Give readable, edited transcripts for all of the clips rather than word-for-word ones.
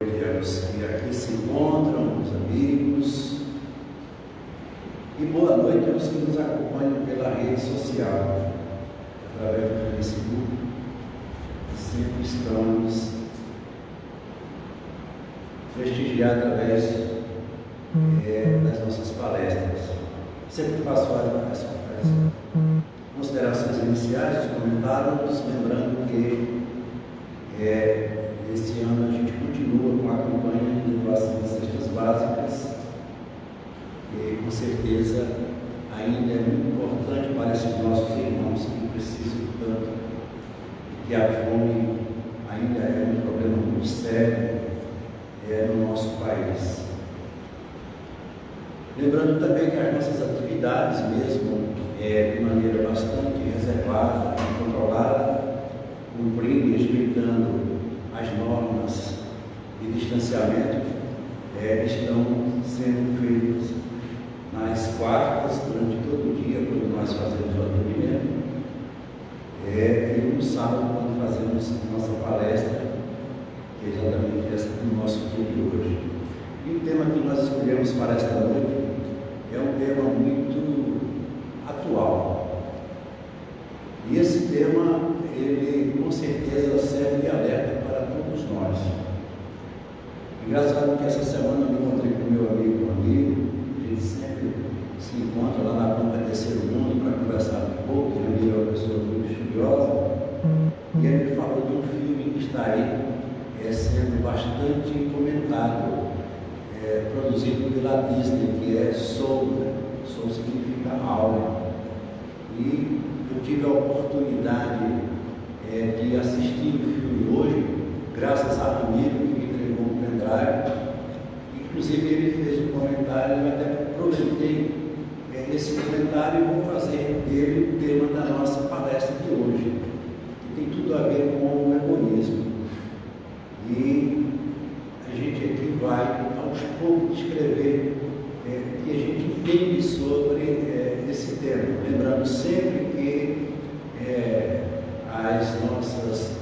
Que aqui se encontram, os amigos, e boa noite aos que nos acompanham pela rede social, através do Facebook, e sempre estamos prestigiar através das nossas palestras. Sempre faço as considerações iniciais, os comentários, lembrando que este ano a gente continua com a campanha de doação de cestas básicas, e com certeza ainda é muito importante para esses nossos irmãos que precisam tanto, e que a fome ainda é um problema muito sério no nosso país. Lembrando também que as nossas atividades, mesmo de maneira bastante reservada e controlada, cumprindo e respeitando as normas de distanciamento, estão sendo feitas nas quartas, durante todo o dia, quando nós fazemos o atendimento, e no sábado, quando fazemos a nossa palestra, que é exatamente essa do nosso dia de hoje. E o tema que nós escolhemos para esta noite é um tema muito atual. E esse tema, ele com certeza serve de alerta para todos nós. Engraçado que essa semana eu me encontrei com meu amigo, a gente sempre se encontra lá na banca Terceiro Mundo para conversar um pouco, e ele é uma pessoa muito estudiosa, e ele falou de um filme que está aí, sendo bastante comentado, produzido pela Disney, que é Soul. Soul significa alma. E eu tive a oportunidade de assistir o filme hoje, graças a Ramiro, que me entregou um pendrive. Inclusive ele fez um comentário, eu até aproveitei esse comentário e vou fazer dele o tema da nossa palestra de hoje, que tem tudo a ver com o egoísmo. E a gente aqui vai, aos poucos, descrever o que a gente entende sobre esse tema, lembrando sempre que as nossas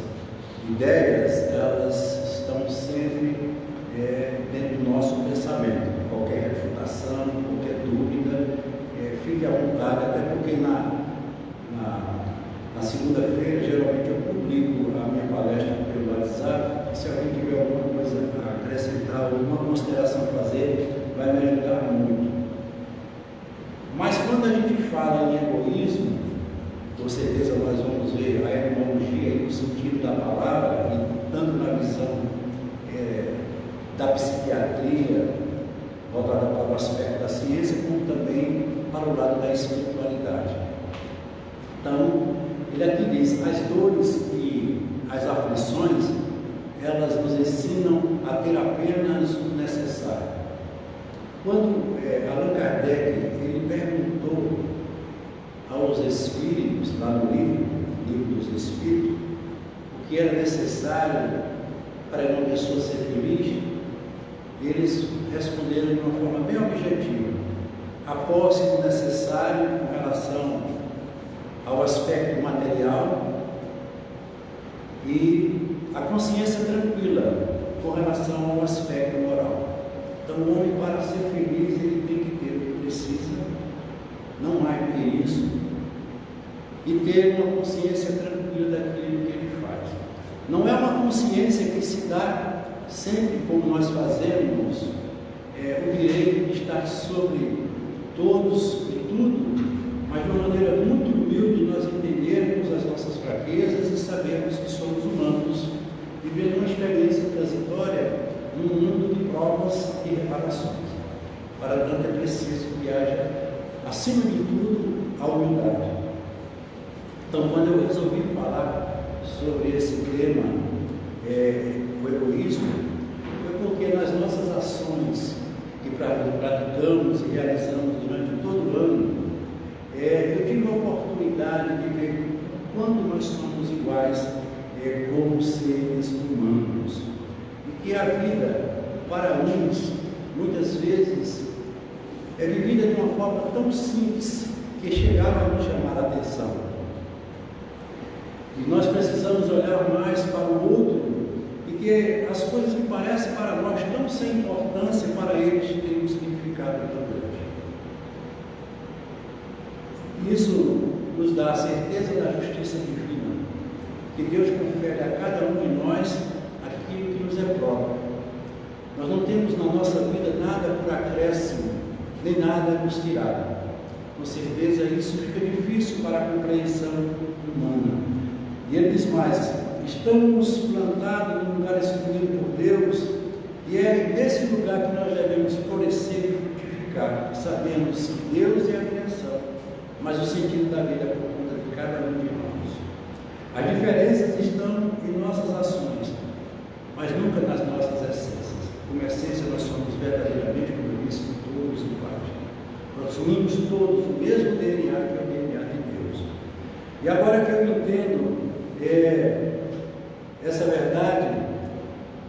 ideias, elas estão sempre dentro do nosso pensamento. Qualquer refutação, qualquer dúvida, fique à vontade, até porque na segunda-feira, geralmente eu publico a minha palestra pelo WhatsApp, e se alguém tiver alguma coisa a acrescentar, alguma consideração a fazer, vai me ajudar muito. Mas quando a gente fala em egoísmo, com certeza nós vamos ver a etimologia no sentido da palavra, e tanto na visão da psiquiatria, voltada para o aspecto da ciência, como também para o lado da espiritualidade. Então, ele aqui diz, as dores e as aflições, elas nos ensinam a ter apenas o necessário. Quando Allan Kardec, ele perguntou aos espíritos, lá no livro dos Espíritos, o que era necessário para uma pessoa ser feliz, eles responderam de uma forma bem objetiva: a posse do necessário com relação ao aspecto material e a consciência tranquila com relação ao aspecto moral. Então, o homem, para ser feliz, ele tem que ter o que precisa, não mais do que isso, e ter uma consciência tranquila daquilo que ele faz. Não é uma consciência que se dá sempre, como nós fazemos, o direito de estar sobre todos e tudo, mas de uma maneira muito humilde nós entendermos as nossas fraquezas e sabermos que somos humanos, vivendo uma experiência transitória num mundo de provas e reparações. Para tanto é preciso que haja, acima de tudo, a humildade. Então, quando eu resolvi falar sobre esse tema, o egoísmo, foi porque nas nossas ações que praticamos e realizamos durante todo o ano, eu tive a oportunidade de ver quanto nós somos iguais como seres humanos, e que a vida, para uns, muitas vezes, é vivida de uma forma tão simples que chegava a nos chamar a atenção. E nós precisamos olhar mais para o outro, e que as coisas que parecem para sem importância, para eles tem um significado tão grande. Isso nos dá a certeza da justiça divina, que Deus confere a cada um de nós aquilo que nos é próprio. Nós não temos na nossa vida nada por acréscimo, nem nada nos tirado. Com certeza isso fica difícil para a compreensão humana. E ele diz mais: estamos plantados num lugar escolhido por Deus, e é nesse lugar que nós devemos florescer e frutificar, sabendo que Deus é a criação, mas o sentido da vida é por conta de cada um de nós. As diferenças estão em nossas ações, mas nunca nas nossas essências. Como essência, nós somos verdadeiramente, como eu disse, todos iguais. Possuímos todos o mesmo DNA, que é o DNA de Deus. E agora que eu entendo essa verdade,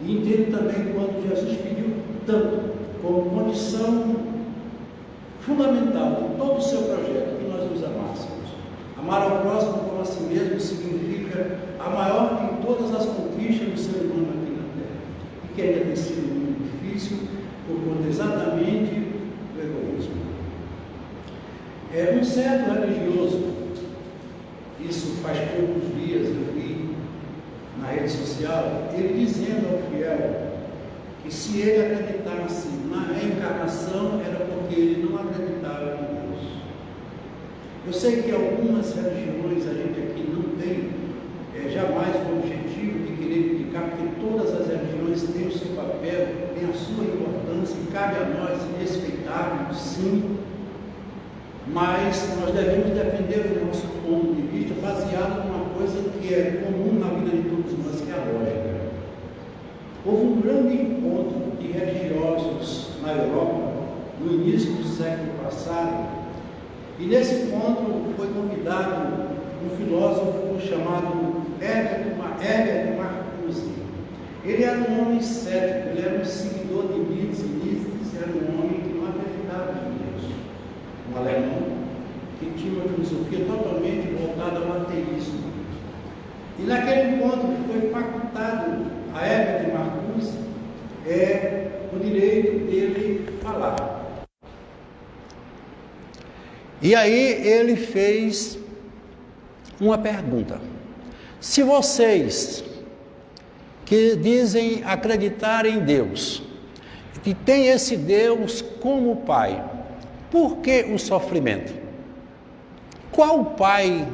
e entendo também quando Jesus pediu tanto, como condição fundamental de todo o seu projeto, que nós nos amássemos. Amar ao próximo como a si mesmo significa a maior de todas as conquistas do ser humano aqui na Terra, e que ainda tem sido muito difícil por conta exatamente do egoísmo. Um certo religioso, isso faz poucos dias eu vi na rede social, ele dizendo ao fiel que se ele acreditasse na reencarnação era porque ele não acreditava em Deus. Eu sei que algumas religiões a gente aqui não tem jamais o objetivo de querer indicar, porque todas as religiões têm o seu papel, têm a sua importância, e cabe a nós respeitarmos, sim, mas nós devemos defender o nosso ponto de vista baseado numa coisa que é comum na vida de todos nós, que é a lógica. Houve um grande encontro de religiosos na Europa no início do século passado, e nesse encontro foi convidado um filósofo chamado Herbert Marcuse. Ele era um homem cético, ele era um seguidor de Nietzsche. Nietzsche era um homem que não acreditava em Deus, um alemão que tinha uma filosofia totalmente voltada ao ateísmo. E naquele encontro foi facultado a Herbert Marcuse o direito dele falar. E aí ele fez uma pergunta: se vocês que dizem acreditar em Deus, que tem esse Deus como Pai, por que o sofrimento? Qual pai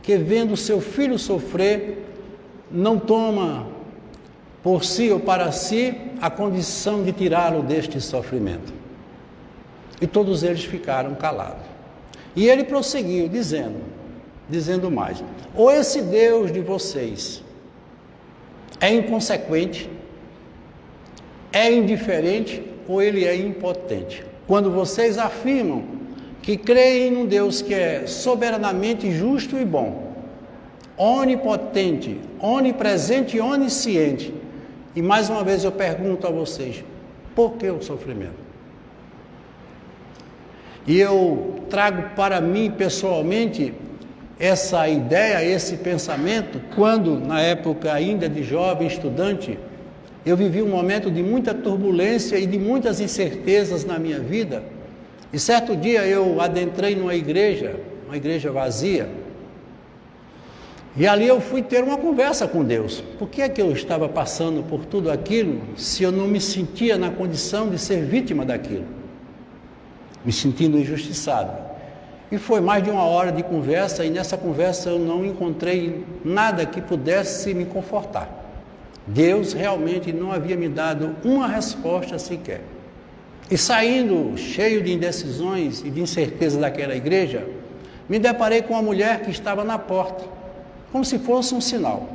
que, vendo seu filho sofrer, não toma por si ou para si a condição de tirá-lo deste sofrimento? E todos eles ficaram calados. E ele prosseguiu dizendo mais: ou esse Deus de vocês é inconsequente, é indiferente, ou ele é impotente. Quando vocês afirmam que creem num Deus que é soberanamente justo e bom, onipotente, onipresente e onisciente, e mais uma vez eu pergunto a vocês, por que o sofrimento? E eu trago para mim pessoalmente essa ideia, esse pensamento, quando na época ainda de jovem estudante, eu vivi um momento de muita turbulência e de muitas incertezas na minha vida. E certo dia eu adentrei numa igreja vazia, e ali eu fui ter uma conversa com Deus. Por que é que eu estava passando por tudo aquilo, se eu não me sentia na condição de ser vítima daquilo? Me sentindo injustiçado. E foi mais de uma hora de conversa, e nessa conversa eu não encontrei nada que pudesse me confortar. Deus realmente não havia me dado uma resposta sequer. E saindo cheio de indecisões e de incerteza daquela igreja, me deparei com uma mulher que estava na porta, como se fosse um sinal.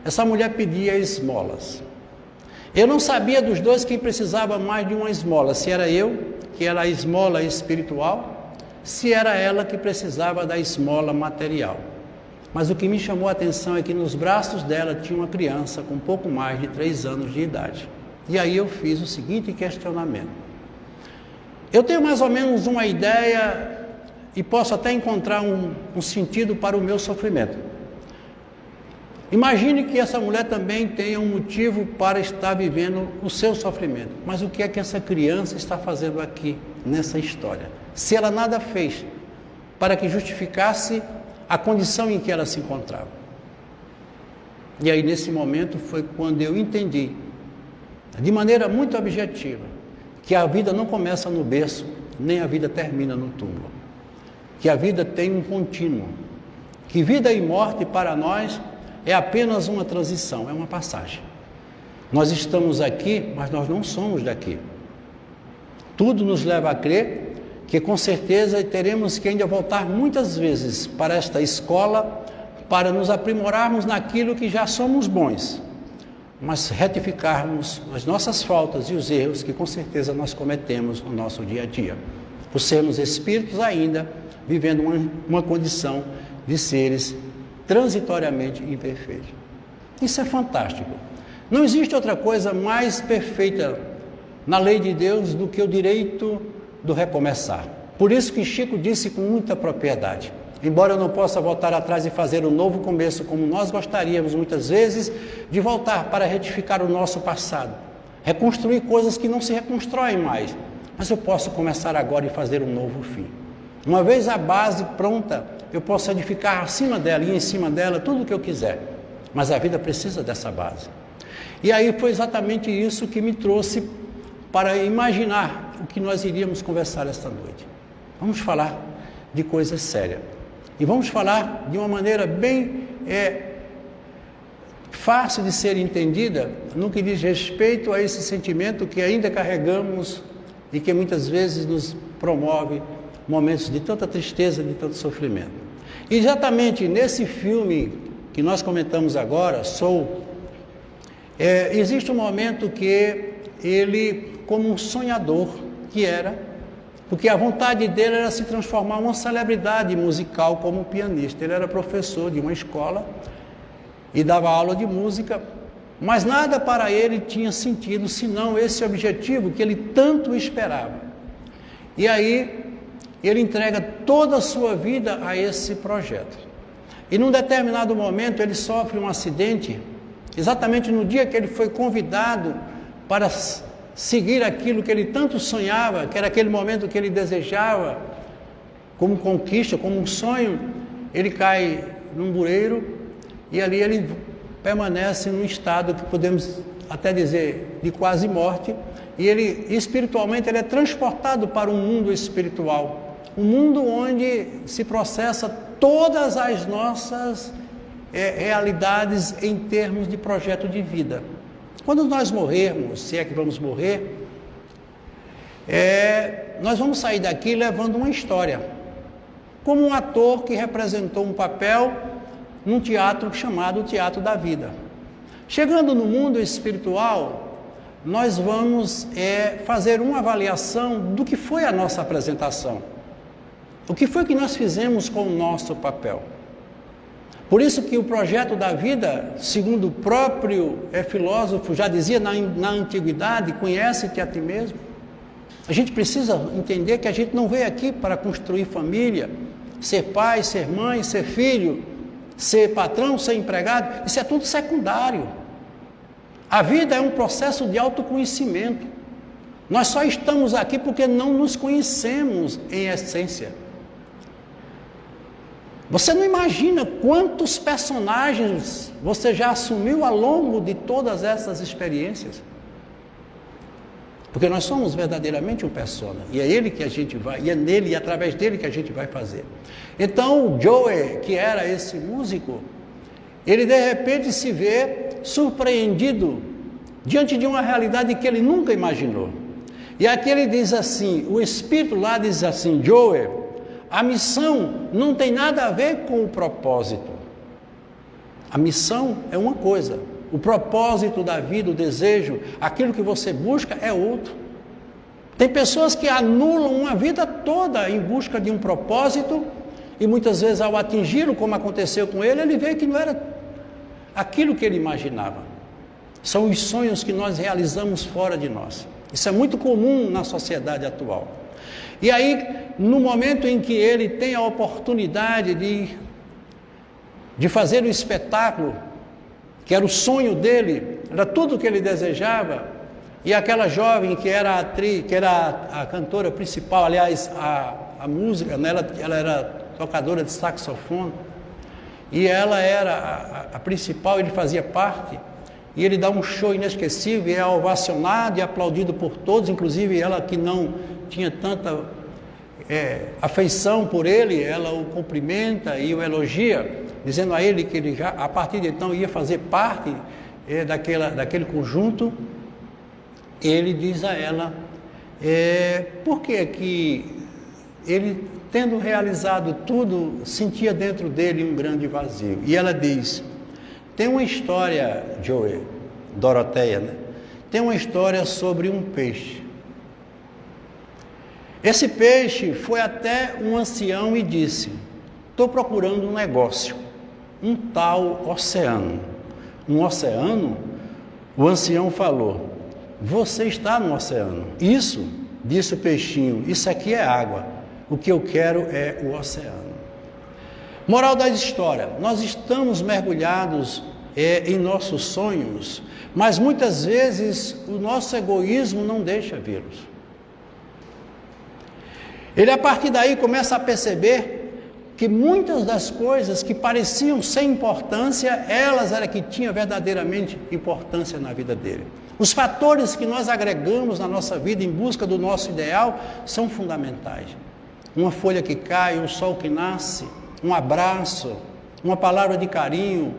Essa mulher pedia esmolas. Eu não sabia dos dois quem precisava mais de uma esmola, se era eu, que era a esmola espiritual, se era ela que precisava da esmola material. Mas o que me chamou a atenção é que nos braços dela tinha uma criança com pouco mais de 3 anos de idade. E aí eu fiz o seguinte questionamento: eu tenho mais ou menos uma ideia e posso até encontrar um sentido para o meu sofrimento. Imagine que essa mulher também tenha um motivo para estar vivendo o seu sofrimento. Mas o que é que essa criança está fazendo aqui, nessa história? Se ela nada fez para que justificasse a condição em que ela se encontrava. E aí, nesse momento, foi quando eu entendi, de maneira muito objetiva, que a vida não começa no berço, nem a vida termina no túmulo. Que a vida tem um contínuo. Que vida e morte para nós é apenas uma transição, é uma passagem. Nós estamos aqui, mas nós não somos daqui. Tudo nos leva a crer que com certeza teremos que ainda voltar muitas vezes para esta escola para nos aprimorarmos naquilo que já somos bons, mas retificarmos as nossas faltas e os erros que com certeza nós cometemos no nosso dia a dia, por sermos espíritos ainda vivendo uma condição de seres transitoriamente imperfeitos. Isso é fantástico. Não existe outra coisa mais perfeita na lei de Deus do que o direito do recomeçar. Por isso que Chico disse com muita propriedade: embora eu não possa voltar atrás e fazer um novo começo como nós gostaríamos muitas vezes de voltar para retificar o nosso passado, reconstruir coisas que não se reconstroem mais, mas eu posso começar agora e fazer um novo fim. Uma vez a base pronta, eu posso edificar acima dela e em cima dela tudo o que eu quiser, mas a vida precisa dessa base. E aí foi exatamente isso que me trouxe para imaginar o que nós iríamos conversar esta noite. Vamos falar de coisa séria. E vamos falar de uma maneira bem fácil de ser entendida no que diz respeito a esse sentimento que ainda carregamos e que muitas vezes nos promove momentos de tanta tristeza, de tanto sofrimento. E exatamente nesse filme que nós comentamos agora, Soul, existe um momento que ele, como um sonhador que era, porque a vontade dele era se transformar em uma celebridade musical como um pianista. Ele era professor de uma escola e dava aula de música, mas nada para ele tinha sentido senão esse objetivo que ele tanto esperava. E aí ele entrega toda a sua vida a esse projeto. E num determinado momento ele sofre um acidente, exatamente no dia que ele foi convidado para seguir aquilo que ele tanto sonhava, que era aquele momento que ele desejava, como conquista, como um sonho. Ele cai num bueiro e ali ele permanece num estado que podemos até dizer de quase morte, e ele espiritualmente ele é transportado para um mundo espiritual, um mundo onde se processa todas as nossas realidades em termos de projeto de vida. Quando nós morrermos, se é que vamos morrer, nós vamos sair daqui levando uma história, como um ator que representou um papel num teatro chamado Teatro da Vida. Chegando no mundo espiritual, nós vamos fazer uma avaliação do que foi a nossa apresentação, o que foi que nós fizemos com o nosso papel. Por isso que o projeto da vida, segundo o próprio filósofo já dizia na antiguidade, conhece-te a ti mesmo. A gente precisa entender que a gente não veio aqui para construir família, ser pai, ser mãe, ser filho, ser patrão, ser empregado. Isso é tudo secundário. A vida é um processo de autoconhecimento. Nós só estamos aqui porque não nos conhecemos em essência. Você não imagina quantos personagens você já assumiu ao longo de todas essas experiências. Porque nós somos verdadeiramente um persona. E é ele que a gente vai, e é nele e através dele que a gente vai fazer. Então, o Joey, que era esse músico, ele de repente se vê surpreendido diante de uma realidade que ele nunca imaginou. E aqui ele diz assim, o espírito lá diz assim: Joey, a missão não tem nada a ver com o propósito. A missão é uma coisa, o propósito da vida, o desejo, aquilo que você busca é outro. Tem pessoas que anulam uma vida toda em busca de um propósito e muitas vezes ao atingi-lo, como aconteceu com ele, ele vê que não era aquilo que ele imaginava. São os sonhos que nós realizamos fora de nós. Isso é muito comum na sociedade atual. E aí, no momento em que ele tem a oportunidade de fazer um espetáculo que era o sonho dele, era tudo o que ele desejava, e aquela jovem que era a atriz, que era a cantora principal, aliás, a música, né, ela era tocadora de saxofone, e ela era a principal, ele fazia parte, e ele dá um show inesquecível, e é ovacionado e aplaudido por todos, inclusive ela que não tinha tanta afeição por ele, ela o cumprimenta e o elogia, dizendo a ele que ele já, a partir de então, ia fazer parte daquele conjunto. Ele diz a ela, por que ele, tendo realizado tudo, sentia dentro dele um grande vazio. E ela diz, tem uma história, Joey, Doroteia, né? Tem uma história sobre um peixe. Esse peixe foi até um ancião e disse, estou procurando um negócio, um tal oceano. Um oceano? O ancião falou, você está no oceano. Isso, disse o peixinho, isso aqui é água. O que eu quero é o oceano. Moral da história, nós estamos mergulhados em nossos sonhos, mas muitas vezes o nosso egoísmo não deixa vê-los. Ele a partir daí começa a perceber que muitas das coisas que pareciam sem importância, elas eram que tinham verdadeiramente importância na vida dele. Os fatores que nós agregamos na nossa vida em busca do nosso ideal são fundamentais. Uma folha que cai, um sol que nasce, um abraço, uma palavra de carinho,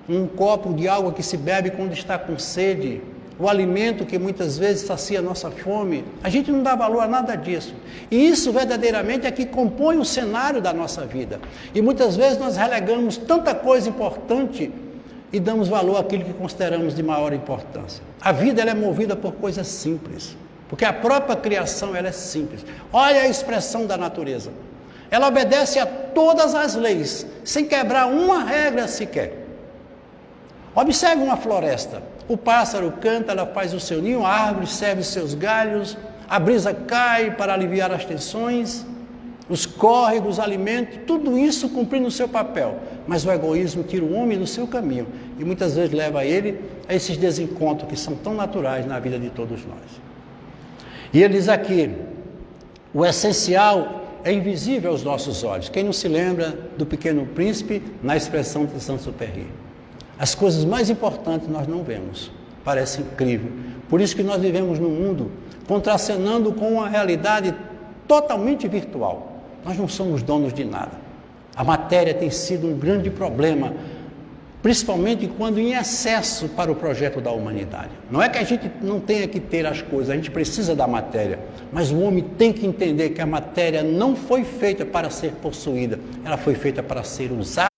um copo de água que se bebe quando está com sede, o alimento que muitas vezes sacia a nossa fome. A gente não dá valor a nada disso. E isso verdadeiramente é que compõe o cenário da nossa vida. E muitas vezes nós relegamos tanta coisa importante e damos valor àquilo que consideramos de maior importância. A vida ela é movida por coisas simples, porque a própria criação ela é simples. Olha a expressão da natureza. Ela obedece a todas as leis, sem quebrar uma regra sequer. Observe uma floresta. O pássaro canta, ela faz o seu ninho, a árvore serve os seus galhos, a brisa cai para aliviar as tensões, os córregos, alimentos, tudo isso cumprindo o seu papel. Mas o egoísmo tira o homem do seu caminho e muitas vezes leva ele a esses desencontros que são tão naturais na vida de todos nós. E ele diz aqui, o essencial é invisível aos nossos olhos. Quem não se lembra do Pequeno Príncipe na expressão de Saint-Exupéry? As coisas mais importantes nós não vemos. Parece incrível. Por isso que nós vivemos num mundo contracenando com uma realidade totalmente virtual. Nós não somos donos de nada. A matéria tem sido um grande problema, principalmente quando em excesso para o projeto da humanidade. Não é que a gente não tenha que ter as coisas, a gente precisa da matéria, mas o homem tem que entender que a matéria não foi feita para ser possuída, ela foi feita para ser usada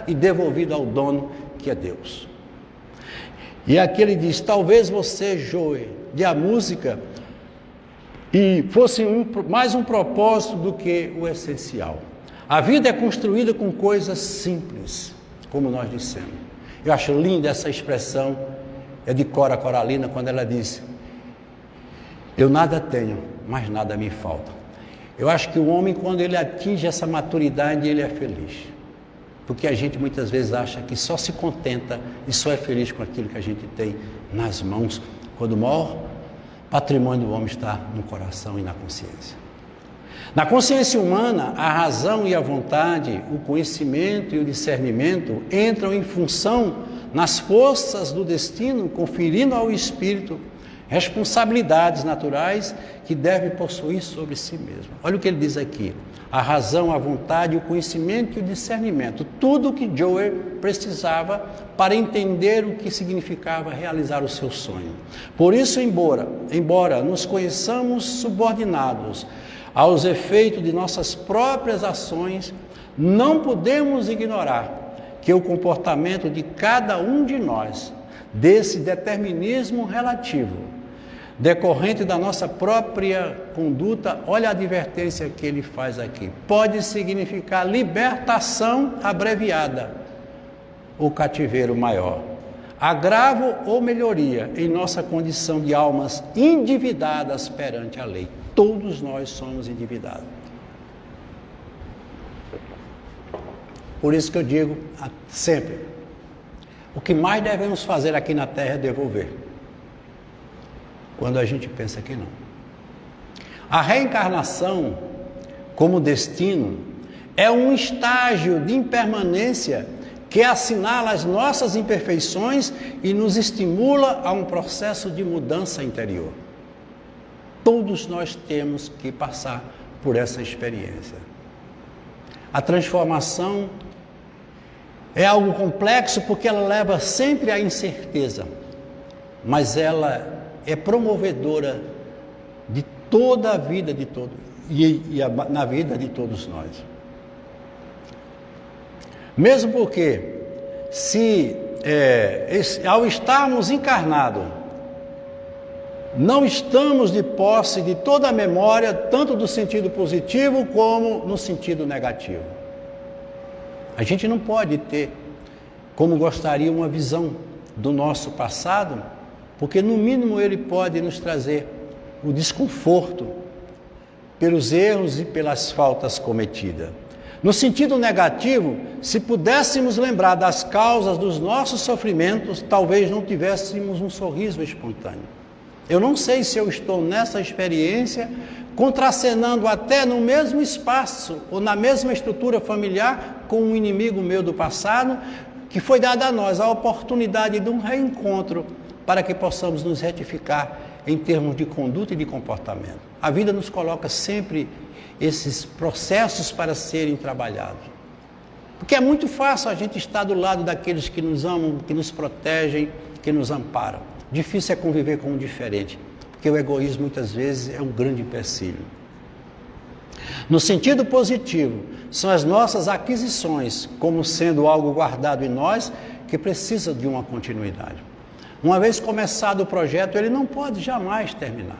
e devolvida ao dono, que é Deus. E aqui ele diz, talvez você, Joey, de a música e fosse mais um propósito do que o essencial. A vida é construída com coisas simples, como nós dissemos. Eu acho linda essa expressão, é de Cora Coralina, quando ela diz, eu nada tenho, mas nada me falta. Eu acho que o homem, quando ele atinge essa maturidade, ele é feliz. Porque a gente muitas vezes acha que só se contenta e só é feliz com aquilo que a gente tem nas mãos, quando o maior patrimônio do homem está no coração e na consciência. Na consciência humana, a razão e a vontade, o conhecimento e o discernimento entram em função nas forças do destino, conferindo ao espírito responsabilidades naturais que deve possuir sobre si mesmo. Olha o que ele diz aqui. A razão, a vontade, o conhecimento e o discernimento. Tudo o que Joey precisava para entender o que significava realizar o seu sonho. Por isso, embora nos conheçamos subordinados aos efeitos de nossas próprias ações, não podemos ignorar que o comportamento de cada um de nós, desse determinismo relativo, decorrente da nossa própria conduta, olha a advertência que ele faz aqui, pode significar libertação abreviada ou cativeiro maior, agravo ou melhoria em nossa condição de almas endividadas perante a lei. Todos nós somos endividados. Por isso que eu digo sempre, O que mais devemos fazer aqui na Terra é devolver. Quando a gente pensa que não. A reencarnação, como destino, é um estágio de impermanência que assinala as nossas imperfeições e nos estimula a um processo de mudança interior. Todos nós temos que passar por essa experiência. A transformação é algo complexo porque ela leva sempre à incerteza, mas ela é promovedora de toda a vida de todos na vida de todos nós. Mesmo porque, ao estarmos encarnados, não estamos de posse de toda a memória, tanto do sentido positivo como no sentido negativo. A gente não pode ter, como gostaria, uma visão do nosso passado, porque no mínimo ele pode nos trazer o desconforto pelos erros e pelas faltas cometidas. No sentido negativo, se pudéssemos lembrar das causas dos nossos sofrimentos, talvez não tivéssemos um sorriso espontâneo. Eu não sei se eu estou nessa experiência, contracenando até no mesmo espaço ou na mesma estrutura familiar com um inimigo meu do passado, que foi dada a nós a oportunidade de um reencontro para que possamos nos retificar em termos de conduta e de comportamento. A vida nos coloca sempre esses processos para serem trabalhados. Porque é muito fácil a gente estar do lado daqueles que nos amam, que nos protegem, que nos amparam. Difícil é conviver com o diferente, porque o egoísmo muitas vezes é um grande empecilho. No sentido positivo, são as nossas aquisições, como sendo algo guardado em nós, que precisa de uma continuidade. Uma vez começado o projeto, ele não pode jamais terminar.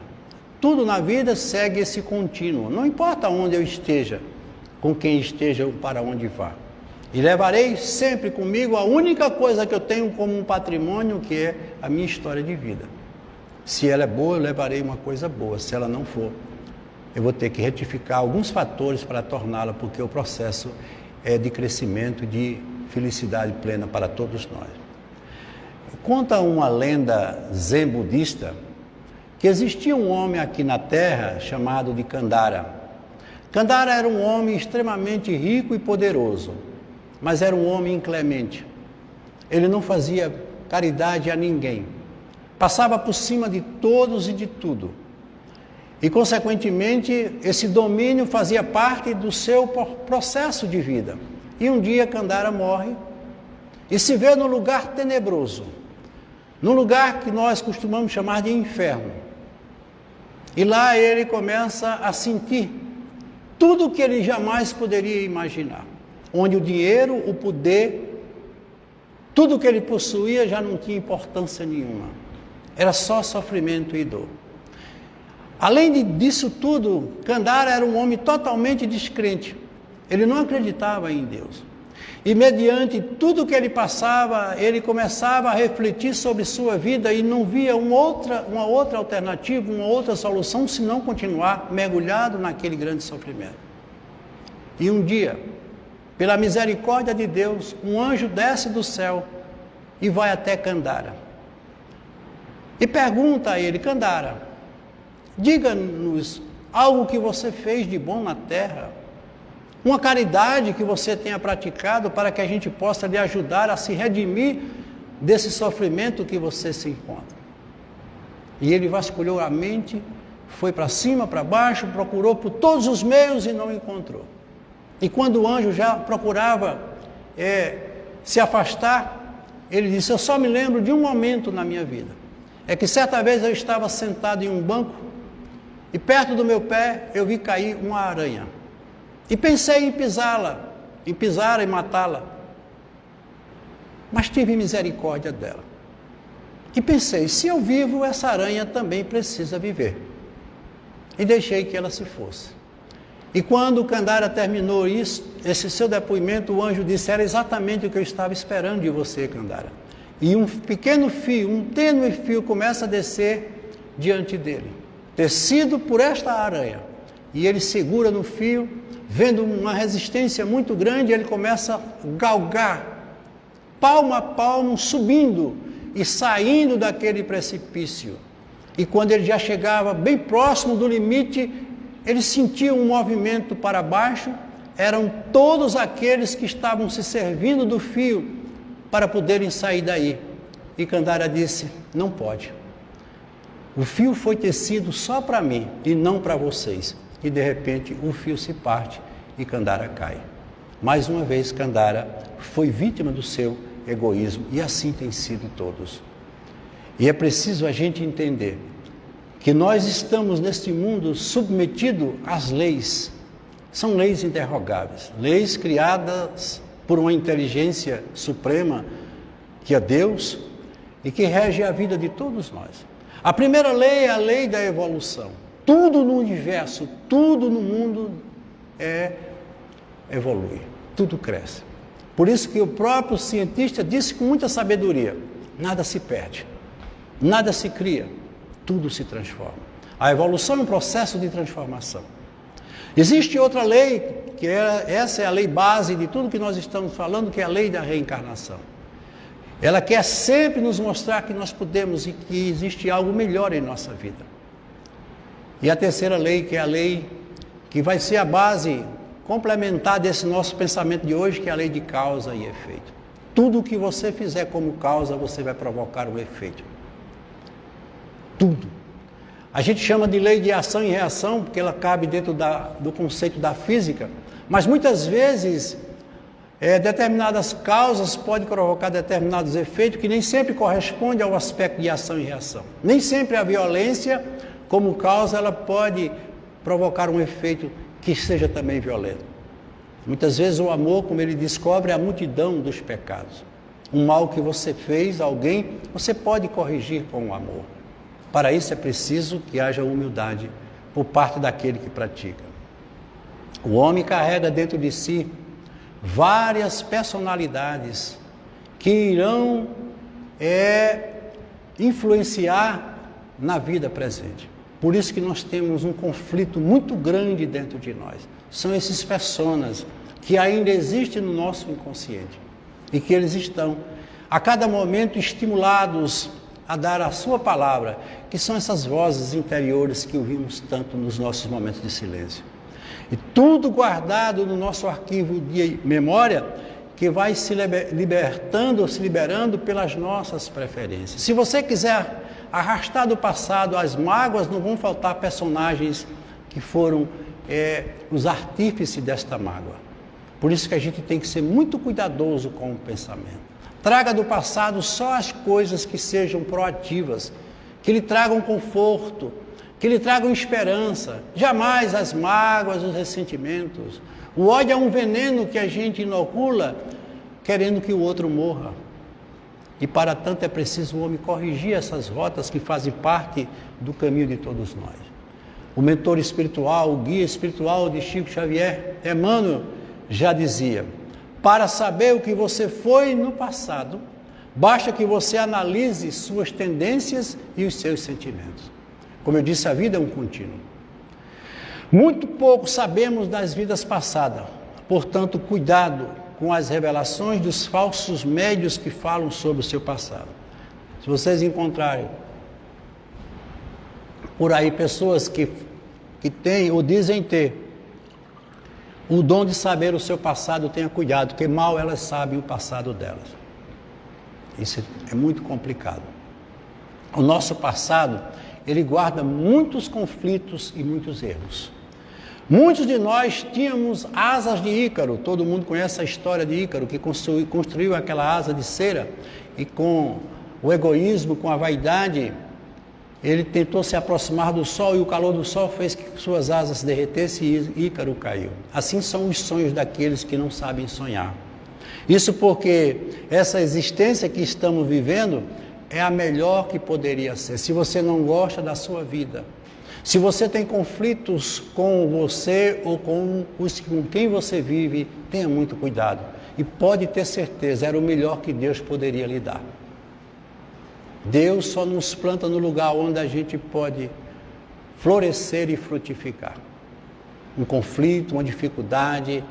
Tudo na vida segue esse contínuo, não importa onde eu esteja, com quem esteja ou para onde vá. E levarei sempre comigo a única coisa que eu tenho como um patrimônio, que é a minha história de vida. Se ela é boa, eu levarei uma coisa boa. Se ela não for, eu vou ter que retificar alguns fatores para torná-la, porque o processo é de crescimento e de felicidade plena para todos nós. Conta uma lenda zen budista que existia um homem aqui na Terra chamado de Kandara. Kandara era um homem extremamente rico e poderoso, mas era um homem inclemente. Ele não fazia caridade a ninguém. Passava por cima de todos e de tudo. E, consequentemente, esse domínio fazia parte do seu processo de vida. E um dia Kandara morre e se vê num lugar tenebroso, num lugar que nós costumamos chamar de inferno. E lá ele começa a sentir tudo o que ele jamais poderia imaginar. Onde o dinheiro, o poder, tudo que ele possuía já não tinha importância nenhuma. Era só sofrimento e dor. Além disso tudo, Kandara era um homem totalmente descrente. Ele não acreditava em Deus. E mediante tudo que ele passava, ele começava a refletir sobre sua vida e não via uma outra alternativa, uma outra solução, senão continuar mergulhado naquele grande sofrimento. E um dia, pela misericórdia de Deus, um anjo desce do céu e vai até Kandara. E pergunta a ele: Kandara, diga-nos algo que você fez de bom na terra, uma caridade que você tenha praticado para que a gente possa lhe ajudar a se redimir desse sofrimento que você se encontra. E ele vasculhou a mente, foi para cima, para baixo, procurou por todos os meios e não encontrou. E quando o anjo já procurava se afastar, ele disse: eu só me lembro de um momento na minha vida. É que certa vez eu estava sentado em um banco e perto do meu pé eu vi cair uma aranha. E pensei em pisar e matá-la. Mas tive misericórdia dela. E pensei: se eu vivo, essa aranha também precisa viver. E deixei que ela se fosse. E quando o Kandara terminou esse seu depoimento, o anjo disse: era exatamente o que eu estava esperando de você, Kandara. E um pequeno fio, um tênue fio, começa a descer diante dele, tecido por esta aranha. E ele segura no fio, vendo uma resistência muito grande, ele começa a galgar palmo a palmo, subindo e saindo daquele precipício. E quando ele já chegava bem próximo do limite, ele sentia um movimento para baixo. Eram todos aqueles que estavam se servindo do fio para poderem sair daí. E Kandara disse: não pode. O fio foi tecido só para mim e não para vocês. E de repente o fio se parte e Kandara cai. Mais uma vez Kandara foi vítima do seu egoísmo, e assim tem sido todos. E é preciso a gente entender que nós estamos neste mundo submetidos às leis. São leis interrogáveis, leis criadas por uma inteligência suprema, que é Deus, e que rege a vida de todos nós. A primeira lei é a lei da evolução. Tudo no universo, tudo no mundo evolui, tudo cresce. Por isso que o próprio cientista disse com muita sabedoria: nada se perde, nada se cria, tudo se transforma. A evolução é um processo de transformação. Existe outra lei, essa é a lei base de tudo que nós estamos falando, que é a lei da reencarnação. Ela quer sempre nos mostrar que nós podemos e que existe algo melhor em nossa vida. E a terceira lei, que é a lei que vai ser a base complementar desse nosso pensamento de hoje, que é a lei de causa e efeito. Tudo o que você fizer como causa, você vai provocar um efeito. Tudo. A gente chama de lei de ação e reação, porque ela cabe dentro do conceito da física, mas muitas vezes determinadas causas podem provocar determinados efeitos que nem sempre correspondem ao aspecto de ação e reação. Nem sempre a violência, como causa, ela pode provocar um efeito que seja também violento. Muitas vezes o amor, como ele descobre, é a multidão dos pecados. Um mal que você fez a alguém, você pode corrigir com o amor. Para isso é preciso que haja humildade por parte daquele que pratica. O homem carrega dentro de si várias personalidades que irão influenciar na vida presente. Por isso que nós temos um conflito muito grande dentro de nós. São esses personas que ainda existem no nosso inconsciente e que eles estão a cada momento estimulados a dar a sua palavra, que são essas vozes interiores que ouvimos tanto nos nossos momentos de silêncio. E tudo guardado no nosso arquivo de memória, que vai se liberando pelas nossas preferências. Se você quiser arrastar do passado as mágoas, não vão faltar personagens que foram os artífices desta mágoa. Por isso que a gente tem que ser muito cuidadoso com o pensamento. Traga do passado só as coisas que sejam proativas, que lhe tragam conforto, que lhe tragam esperança. Jamais as mágoas, os ressentimentos. O ódio é um veneno que a gente inocula querendo que o outro morra. E para tanto é preciso o homem corrigir essas rotas que fazem parte do caminho de todos nós. O mentor espiritual, o guia espiritual de Chico Xavier, Emmanuel, já dizia: para saber o que você foi no passado, basta que você analise suas tendências e os seus sentimentos. Como eu disse, a vida é um contínuo. Muito pouco sabemos das vidas passadas, portanto, cuidado com as revelações dos falsos médios que falam sobre o seu passado. Se vocês encontrarem por aí pessoas que têm ou dizem ter o dom de saber o seu passado, tenha cuidado, porque mal elas sabem o passado delas. Isso é muito complicado. O nosso passado, ele guarda muitos conflitos e muitos erros. Muitos de nós tínhamos asas de Ícaro, todo mundo conhece a história de Ícaro, que construiu aquela asa de cera, e com o egoísmo, com a vaidade, ele tentou se aproximar do sol, e o calor do sol fez que suas asas se derretessem e Ícaro caiu. Assim são os sonhos daqueles que não sabem sonhar. Isso porque essa existência que estamos vivendo é a melhor que poderia ser. Se você não gosta da sua vida, se você tem conflitos com você ou com quem você vive, tenha muito cuidado. E pode ter certeza, era o melhor que Deus poderia lhe dar. Deus só nos planta no lugar onde a gente pode florescer e frutificar. Um conflito, uma dificuldade,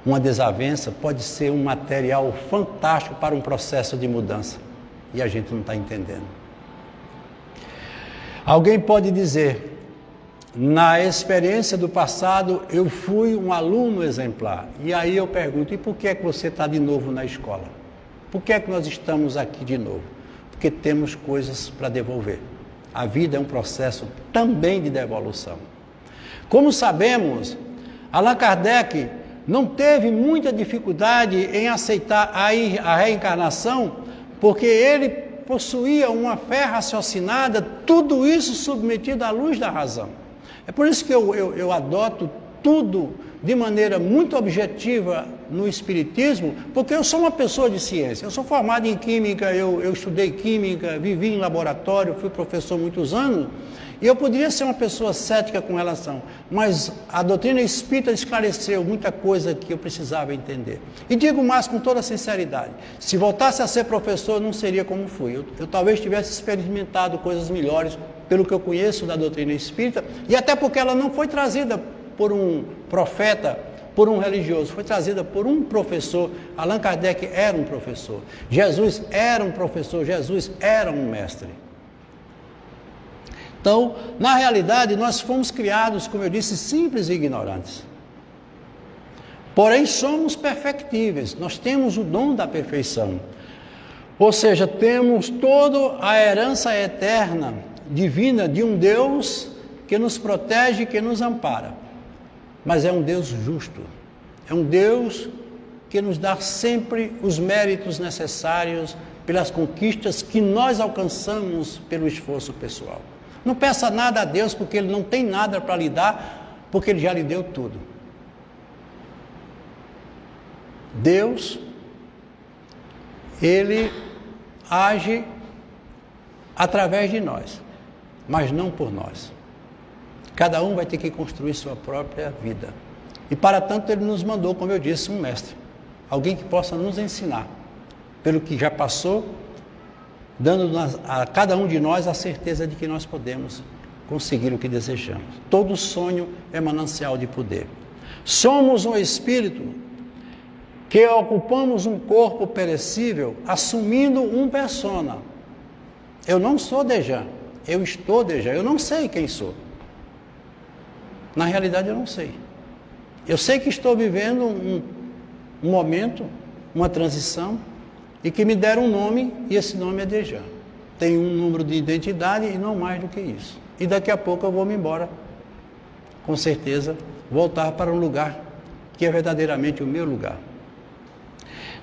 uma desavença, pode ser um material fantástico para um processo de mudança. E a gente não está entendendo. Alguém pode dizer, na experiência do passado, eu fui um aluno exemplar. E aí eu pergunto, e por que é que você está de novo na escola? Por que é que nós estamos aqui de novo? Porque temos coisas para devolver. A vida é um processo também de devolução. Como sabemos, Allan Kardec não teve muita dificuldade em aceitar a reencarnação, porque ele possuía uma fé raciocinada, tudo isso submetido à luz da razão. É por isso que eu adoto tudo de maneira muito objetiva no Espiritismo, porque eu sou uma pessoa de ciência. Eu sou formado em Química, eu estudei Química, vivi em laboratório, fui professor há muitos anos, e eu poderia ser uma pessoa cética com relação, mas a doutrina espírita esclareceu muita coisa que eu precisava entender. E digo mais com toda sinceridade, se voltasse a ser professor, não seria como fui. Eu talvez tivesse experimentado coisas melhores, pelo que eu conheço da doutrina espírita, e até porque ela não foi trazida por um profeta, por um religioso, foi trazida por um professor. Allan Kardec era um professor, Jesus era um professor, Jesus era um mestre. Então, na realidade, nós fomos criados, como eu disse, simples e ignorantes. Porém, somos perfectíveis, nós temos o dom da perfeição. Ou seja, temos toda a herança eterna, divina, de um Deus que nos protege, que nos ampara. Mas é um Deus justo, é um Deus que nos dá sempre os méritos necessários pelas conquistas que nós alcançamos pelo esforço pessoal. Não peça nada a Deus porque Ele não tem nada para lhe dar, porque Ele já lhe deu tudo. Deus, Ele age através de nós, mas não por nós. Cada um vai ter que construir sua própria vida. E para tanto Ele nos mandou, como eu disse, um mestre. Alguém que possa nos ensinar pelo que já passou, dando a cada um de nós a certeza de que nós podemos conseguir o que desejamos. Todo sonho é manancial de poder. Somos um espírito que ocupamos um corpo perecível, assumindo um persona. Eu não sou Dejan, eu estou Dejan, eu não sei quem sou. Na realidade eu não sei. Eu sei que estou vivendo um momento, uma transição, e que me deram um nome, e esse nome é Dejan. Tem um número de identidade e não mais do que isso. E daqui a pouco eu vou me embora, com certeza, voltar para um lugar que é verdadeiramente o meu lugar.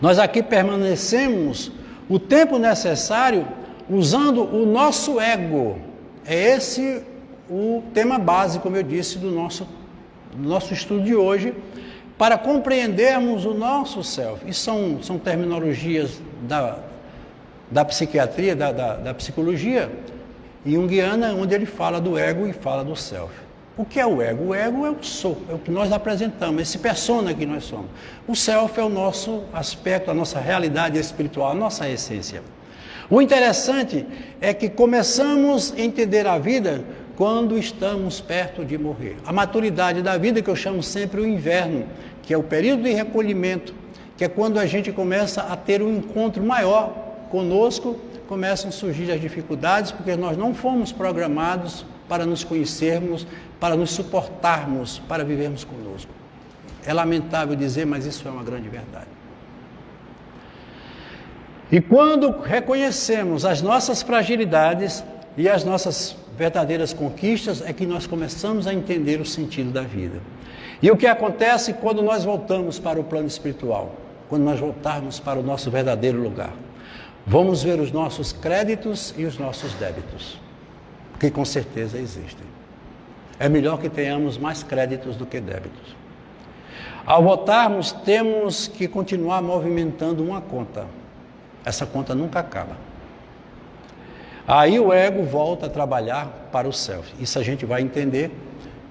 Nós aqui permanecemos o tempo necessário usando o nosso ego. É esse o tema base, como eu disse, do nosso estudo de hoje, para compreendermos o nosso self. E são terminologias da psiquiatria, da psicologia junguiana, onde ele fala do ego e fala do self. O que é o ego? O ego é o sou, é o que nós apresentamos, esse persona que nós somos. O self é o nosso aspecto, a nossa realidade espiritual, a nossa essência. O interessante é que começamos a entender a vida quando estamos perto de morrer. A maturidade da vida, que eu chamo sempre o inverno, que é o período de recolhimento, que é quando a gente começa a ter um encontro maior conosco, começam a surgir as dificuldades, porque nós não fomos programados para nos conhecermos, para nos suportarmos, para vivermos conosco. É lamentável dizer, mas isso é uma grande verdade. E quando reconhecemos as nossas fragilidades e as nossas verdadeiras conquistas, é que nós começamos a entender o sentido da vida. E o que acontece quando nós voltamos para o plano espiritual? Quando nós voltarmos para o nosso verdadeiro lugar? Vamos ver os nossos créditos e os nossos débitos, que com certeza existem. É melhor que tenhamos mais créditos do que débitos. Ao voltarmos, temos que continuar movimentando uma conta. Essa conta nunca acaba. Aí o ego volta a trabalhar para o self. Isso a gente vai entender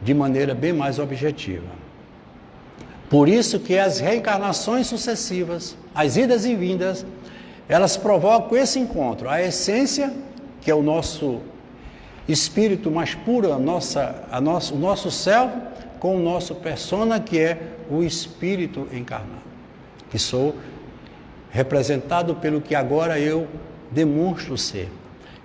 de maneira bem mais objetiva. Por isso que as reencarnações sucessivas, as idas e vindas, elas provocam esse encontro. A essência, que é o nosso espírito mais puro, o nosso self, com o nosso persona, que é o Espírito encarnado, que sou representado pelo que agora eu demonstro ser.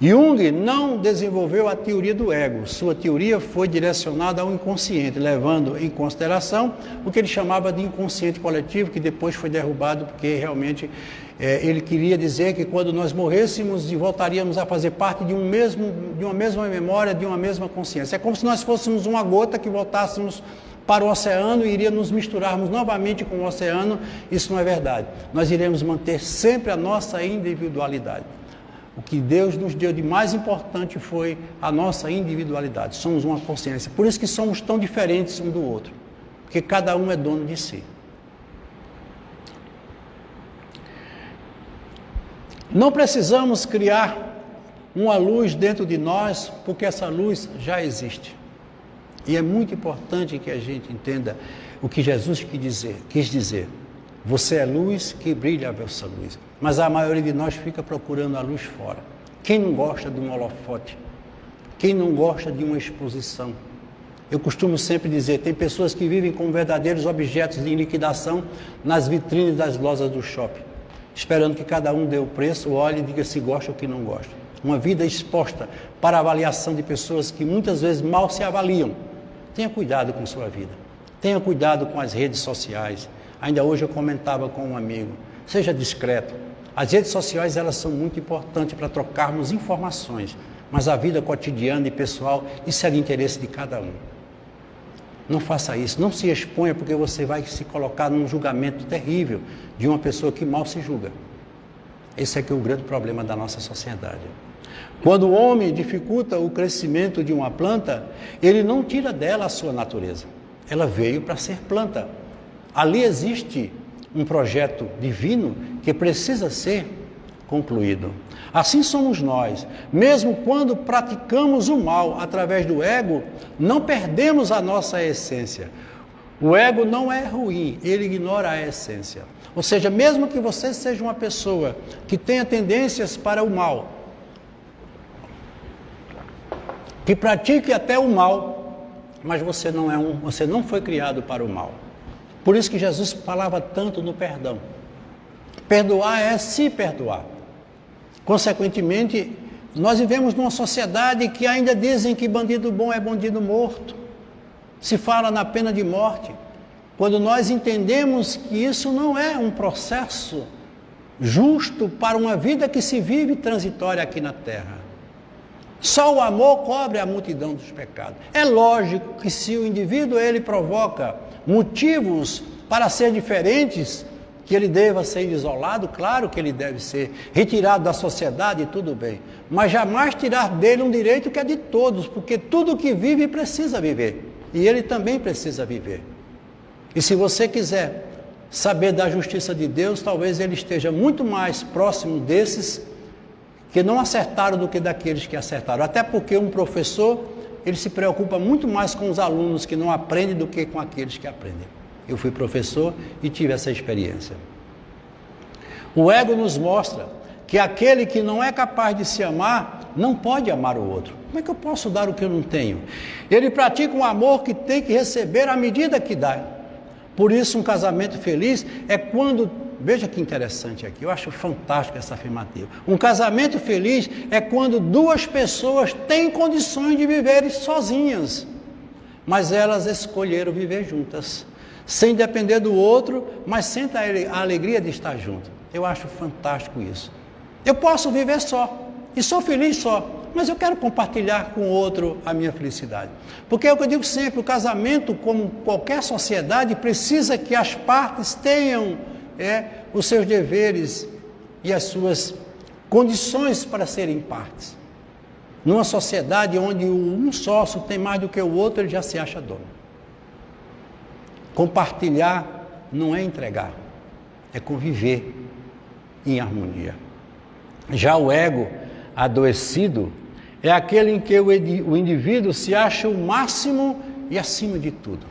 Jung não desenvolveu a teoria do ego. Sua teoria foi direcionada ao inconsciente, levando em consideração o que ele chamava de inconsciente coletivo, que depois foi derrubado, porque realmente ele queria dizer que quando nós morrêssemos voltaríamos a fazer parte de uma mesma memória, de uma mesma consciência. É como se nós fôssemos uma gota que voltássemos para o oceano e iríamos nos misturarmos novamente com o oceano. Isso não é verdade. Nós iremos manter sempre a nossa individualidade. O que Deus nos deu de mais importante foi a nossa individualidade. Somos uma consciência. Por isso que somos tão diferentes um do outro. Porque cada um é dono de si. Não precisamos criar uma luz dentro de nós, porque essa luz já existe. E é muito importante que a gente entenda o que Jesus quis dizer. Você é luz que brilha a vossa luz. Mas a maioria de nós fica procurando a luz fora. Quem não gosta de um holofote? Quem não gosta de uma exposição? Eu costumo sempre dizer, tem pessoas que vivem como verdadeiros objetos de liquidação nas vitrines das lojas do shopping, esperando que cada um dê o preço, olhe e diga se gosta ou que não gosta. Uma vida exposta para a avaliação de pessoas que muitas vezes mal se avaliam. Tenha cuidado com sua vida. Tenha cuidado com as redes sociais. Ainda hoje eu comentava com um amigo, seja discreto. As redes sociais, elas são muito importantes para trocarmos informações, mas a vida cotidiana e pessoal, isso é de interesse de cada um. Não faça isso, não se exponha, porque você vai se colocar num julgamento terrível de uma pessoa que mal se julga. Esse é que é o grande problema da nossa sociedade. Quando o homem dificulta o crescimento de uma planta, ele não tira dela a sua natureza. Ela veio para ser planta. Ali existe um projeto divino que precisa ser concluído. Assim somos nós. Mesmo quando praticamos o mal através do ego, não perdemos a nossa essência. O ego não é ruim, ele ignora a essência. Ou seja, mesmo que você seja uma pessoa que tenha tendências para o mal, que pratique até o mal, mas você não foi criado para o mal. Por isso que Jesus falava tanto no perdão. Perdoar é se perdoar. Consequentemente, nós vivemos numa sociedade que ainda dizem que bandido bom é bandido morto. Se fala na pena de morte. Quando nós entendemos que isso não é um processo justo para uma vida que se vive transitória aqui na Terra. Só o amor cobre a multidão dos pecados. É lógico que se o indivíduo ele provoca motivos para ser diferentes, que ele deva ser isolado, claro que ele deve ser retirado da sociedade, tudo bem. Mas jamais tirar dele um direito que é de todos, porque tudo que vive precisa viver. E ele também precisa viver. E se você quiser saber da justiça de Deus, talvez ele esteja muito mais próximo desses que não acertaram do que daqueles que acertaram. Até porque um professor, ele se preocupa muito mais com os alunos que não aprendem do que com aqueles que aprendem. Eu fui professor e tive essa experiência. O ego nos mostra que aquele que não é capaz de se amar, não pode amar o outro. Como é que eu posso dar o que eu não tenho? Ele pratica um amor que tem que receber à medida que dá. Por isso, um casamento feliz é quando... Veja que interessante aqui, eu acho fantástico essa afirmativa. Um casamento feliz é quando duas pessoas têm condições de viverem sozinhas, mas elas escolheram viver juntas, sem depender do outro, mas sentem a alegria de estar junto. Eu acho fantástico isso. Eu posso viver só, e sou feliz só, mas eu quero compartilhar com o outro a minha felicidade. Porque é o que eu digo sempre, o casamento, como qualquer sociedade, precisa que as partes tenham os seus deveres e as suas condições para serem partes. Numa sociedade onde um sócio tem mais do que o outro, ele já se acha dono. Compartilhar não é entregar, é conviver em harmonia. Já o ego adoecido é aquele em que o indivíduo se acha o máximo e acima de tudo.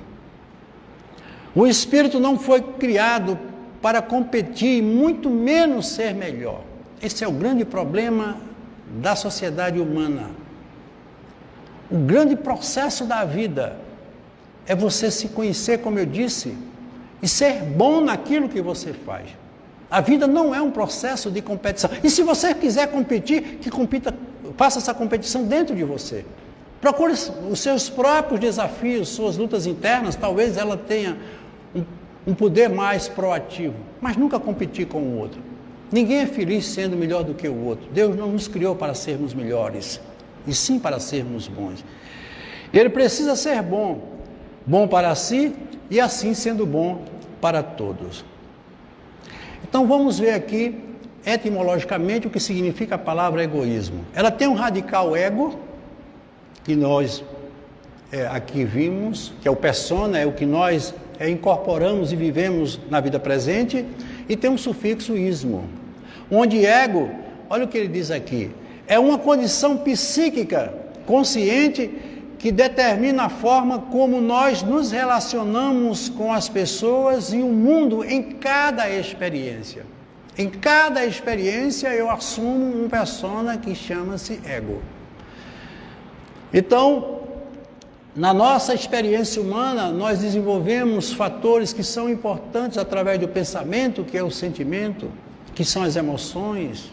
O espírito não foi criado para competir e muito menos ser melhor. Esse é o grande problema da sociedade humana. O grande processo da vida é você se conhecer, como eu disse, e ser bom naquilo que você faz. A vida não é um processo de competição. E se você quiser competir, que compita, faça essa competição dentro de você. Procure os seus próprios desafios, suas lutas internas, talvez ela tenha um poder mais proativo, mas nunca competir com o outro. Ninguém é feliz sendo melhor do que o outro. Deus não nos criou para sermos melhores, e sim para sermos bons. Ele precisa ser bom, bom para si e assim sendo bom para todos. Então vamos ver aqui, etimologicamente, o que significa a palavra egoísmo. Ela tem um radical ego, que nós aqui vimos, que é o persona, é o que nós incorporamos e vivemos na vida presente, e tem um sufixo ismo, onde ego, olha o que ele diz aqui, é uma condição psíquica consciente que determina a forma como nós nos relacionamos com as pessoas e o mundo em cada experiência. Em cada experiência eu assumo um persona que chama-se ego. Então, na nossa experiência humana, nós desenvolvemos fatores que são importantes através do pensamento, que é o sentimento, que são as emoções,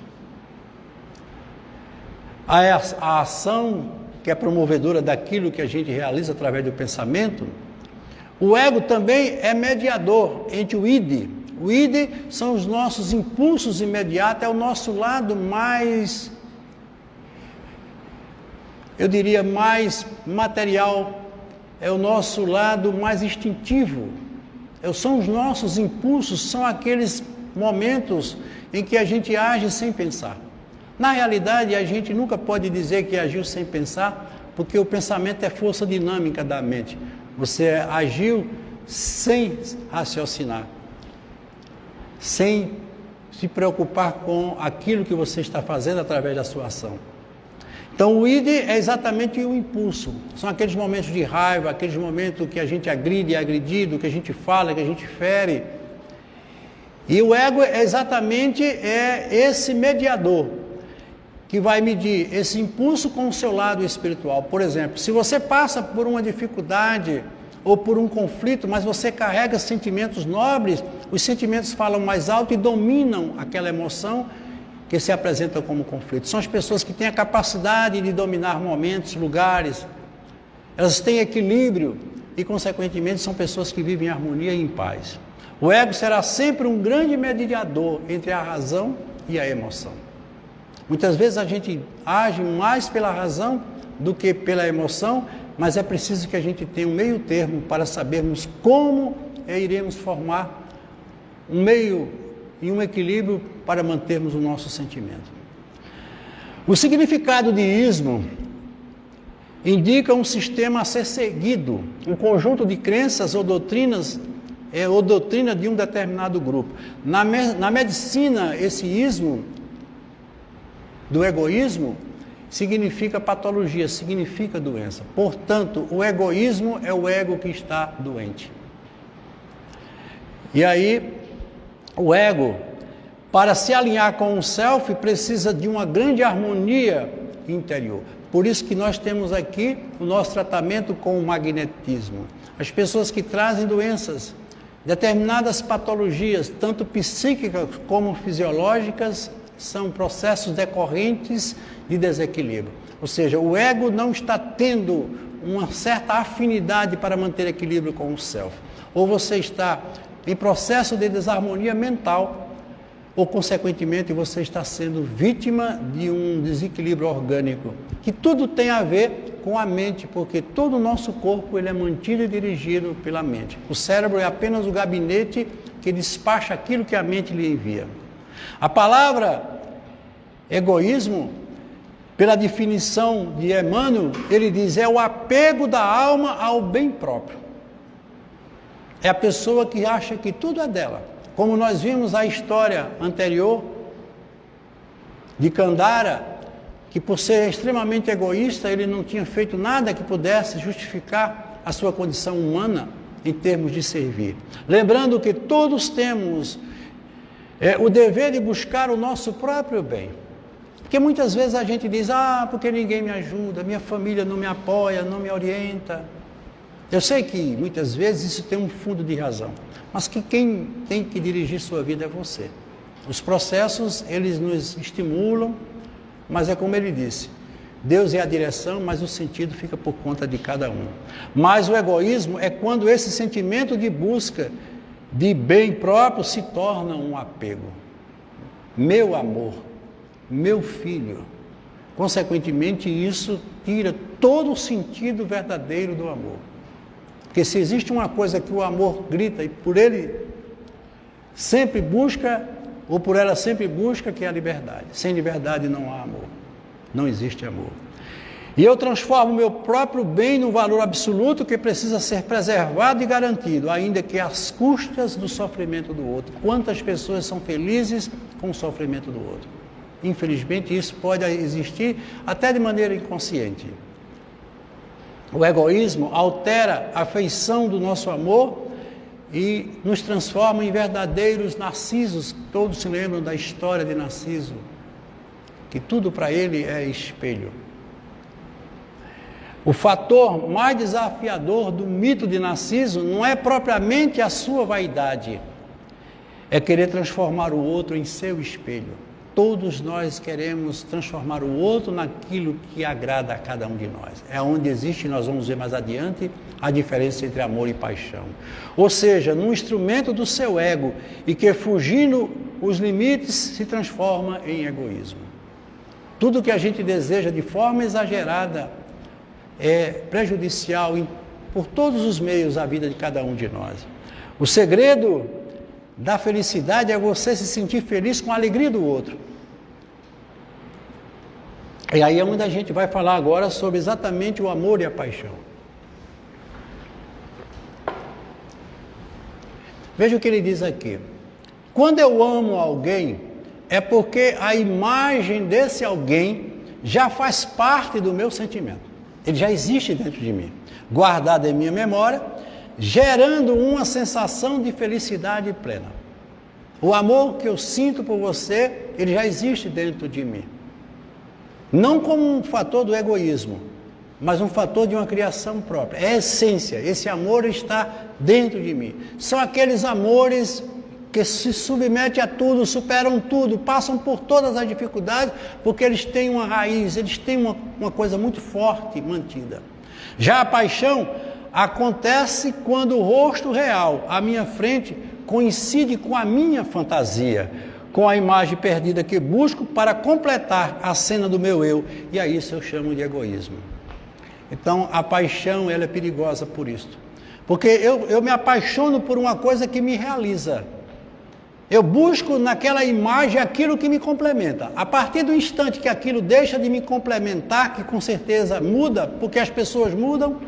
a ação, que é promovedora daquilo que a gente realiza através do pensamento. O ego também é mediador entre o id. O id são os nossos impulsos imediatos, é o nosso lado mais, eu diria, mais material, é o nosso lado mais instintivo. São os nossos impulsos, são aqueles momentos em que a gente age sem pensar. Na realidade, a gente nunca pode dizer que agiu sem pensar, porque o pensamento é força dinâmica da mente. Você agiu sem raciocinar, sem se preocupar com aquilo que você está fazendo através da sua ação. Então, o id é exatamente o impulso. São aqueles momentos de raiva, aqueles momentos que a gente agride, é agredido, que a gente fala, que a gente fere. E o ego é exatamente esse mediador que vai medir esse impulso com o seu lado espiritual. Por exemplo, se você passa por uma dificuldade ou por um conflito, mas você carrega sentimentos nobres, os sentimentos falam mais alto e dominam aquela emoção que se apresenta como conflito. São as pessoas que têm a capacidade de dominar momentos, lugares, elas têm equilíbrio e, consequentemente, são pessoas que vivem em harmonia e em paz. O ego será sempre um grande mediador entre a razão e a emoção. Muitas vezes a gente age mais pela razão do que pela emoção, mas é preciso que a gente tenha um meio termo para sabermos como iremos formar um meio e um equilíbrio para mantermos o nosso sentimento. O significado de ismo indica um sistema a ser seguido, um conjunto de crenças ou doutrinas, ou doutrina de um determinado grupo. Na medicina, esse ismo do egoísmo significa patologia, significa doença. Portanto, o egoísmo é o ego que está doente. E aí, o ego, para se alinhar com o self, precisa de uma grande harmonia interior. Por isso que nós temos aqui o nosso tratamento com o magnetismo. As pessoas que trazem doenças, determinadas patologias, tanto psíquicas como fisiológicas, são processos decorrentes de desequilíbrio. Ou seja, o ego não está tendo uma certa afinidade para manter equilíbrio com o self. Ou você está em processo de desarmonia mental, ou consequentemente você está sendo vítima de um desequilíbrio orgânico, que tudo tem a ver com a mente, porque todo o nosso corpo ele é mantido e dirigido pela mente. O cérebro é apenas o gabinete que despacha aquilo que a mente lhe envia. A palavra egoísmo, pela definição de Emmanuel, ele diz, é o apego da alma ao bem próprio. É a pessoa que acha que tudo é dela. Como nós vimos a história anterior de Kandara, que por ser extremamente egoísta, ele não tinha feito nada que pudesse justificar a sua condição humana em termos de servir. Lembrando que todos temos o dever de buscar o nosso próprio bem. Porque muitas vezes a gente diz, porque ninguém me ajuda, minha família não me apoia, não me orienta. Eu sei que muitas vezes isso tem um fundo de razão, mas que quem tem que dirigir sua vida é você. Os processos, eles nos estimulam, mas é como ele disse, Deus é a direção, mas o sentido fica por conta de cada um. Mas o egoísmo é quando esse sentimento de busca de bem próprio se torna um apego. Meu amor, meu filho. Consequentemente, isso tira todo o sentido verdadeiro do amor. Porque se existe uma coisa que o amor grita e por ele sempre busca, ou por ela sempre busca, que é a liberdade. Sem liberdade não há amor. Não existe amor. E eu transformo o meu próprio bem num valor absoluto que precisa ser preservado e garantido, ainda que às custas do sofrimento do outro. Quantas pessoas são felizes com o sofrimento do outro? Infelizmente, isso pode existir até de maneira inconsciente. O egoísmo altera a feição do nosso amor e nos transforma em verdadeiros narcisos. Todos se lembram da história de Narciso, que tudo para ele é espelho. O fator mais desafiador do mito de Narciso não é propriamente a sua vaidade, é querer transformar o outro em seu espelho. Todos nós queremos transformar o outro naquilo que agrada a cada um de nós. É onde existe, nós vamos ver mais adiante, a diferença entre amor e paixão. Ou seja, num instrumento do seu ego e que, fugindo os limites, se transforma em egoísmo. Tudo que a gente deseja de forma exagerada é prejudicial por todos os meios à vida de cada um de nós. O segredo da felicidade é você se sentir feliz com a alegria do outro. E aí é onde a gente vai falar agora sobre exatamente o amor e a paixão. Veja o que ele diz aqui. Quando eu amo alguém, é porque a imagem desse alguém já faz parte do meu sentimento. Ele já existe dentro de mim, guardado em minha memória, gerando uma sensação de felicidade plena. O amor que eu sinto por você, ele já existe dentro de mim. Não como um fator do egoísmo, mas um fator de uma criação própria. É a essência, esse amor está dentro de mim. São aqueles amores que se submetem a tudo, superam tudo, passam por todas as dificuldades, porque eles têm uma raiz, eles têm uma coisa muito forte mantida. Já a paixão acontece quando o rosto real, à minha frente, coincide com a minha fantasia, com a imagem perdida que busco para completar a cena do meu eu, e a isso eu chamo de egoísmo. Então, a paixão, ela é perigosa por isso, porque eu me apaixono por uma coisa que me realiza. Eu busco naquela imagem aquilo que me complementa. A partir do instante que aquilo deixa de me complementar, que com certeza muda, porque as pessoas mudam,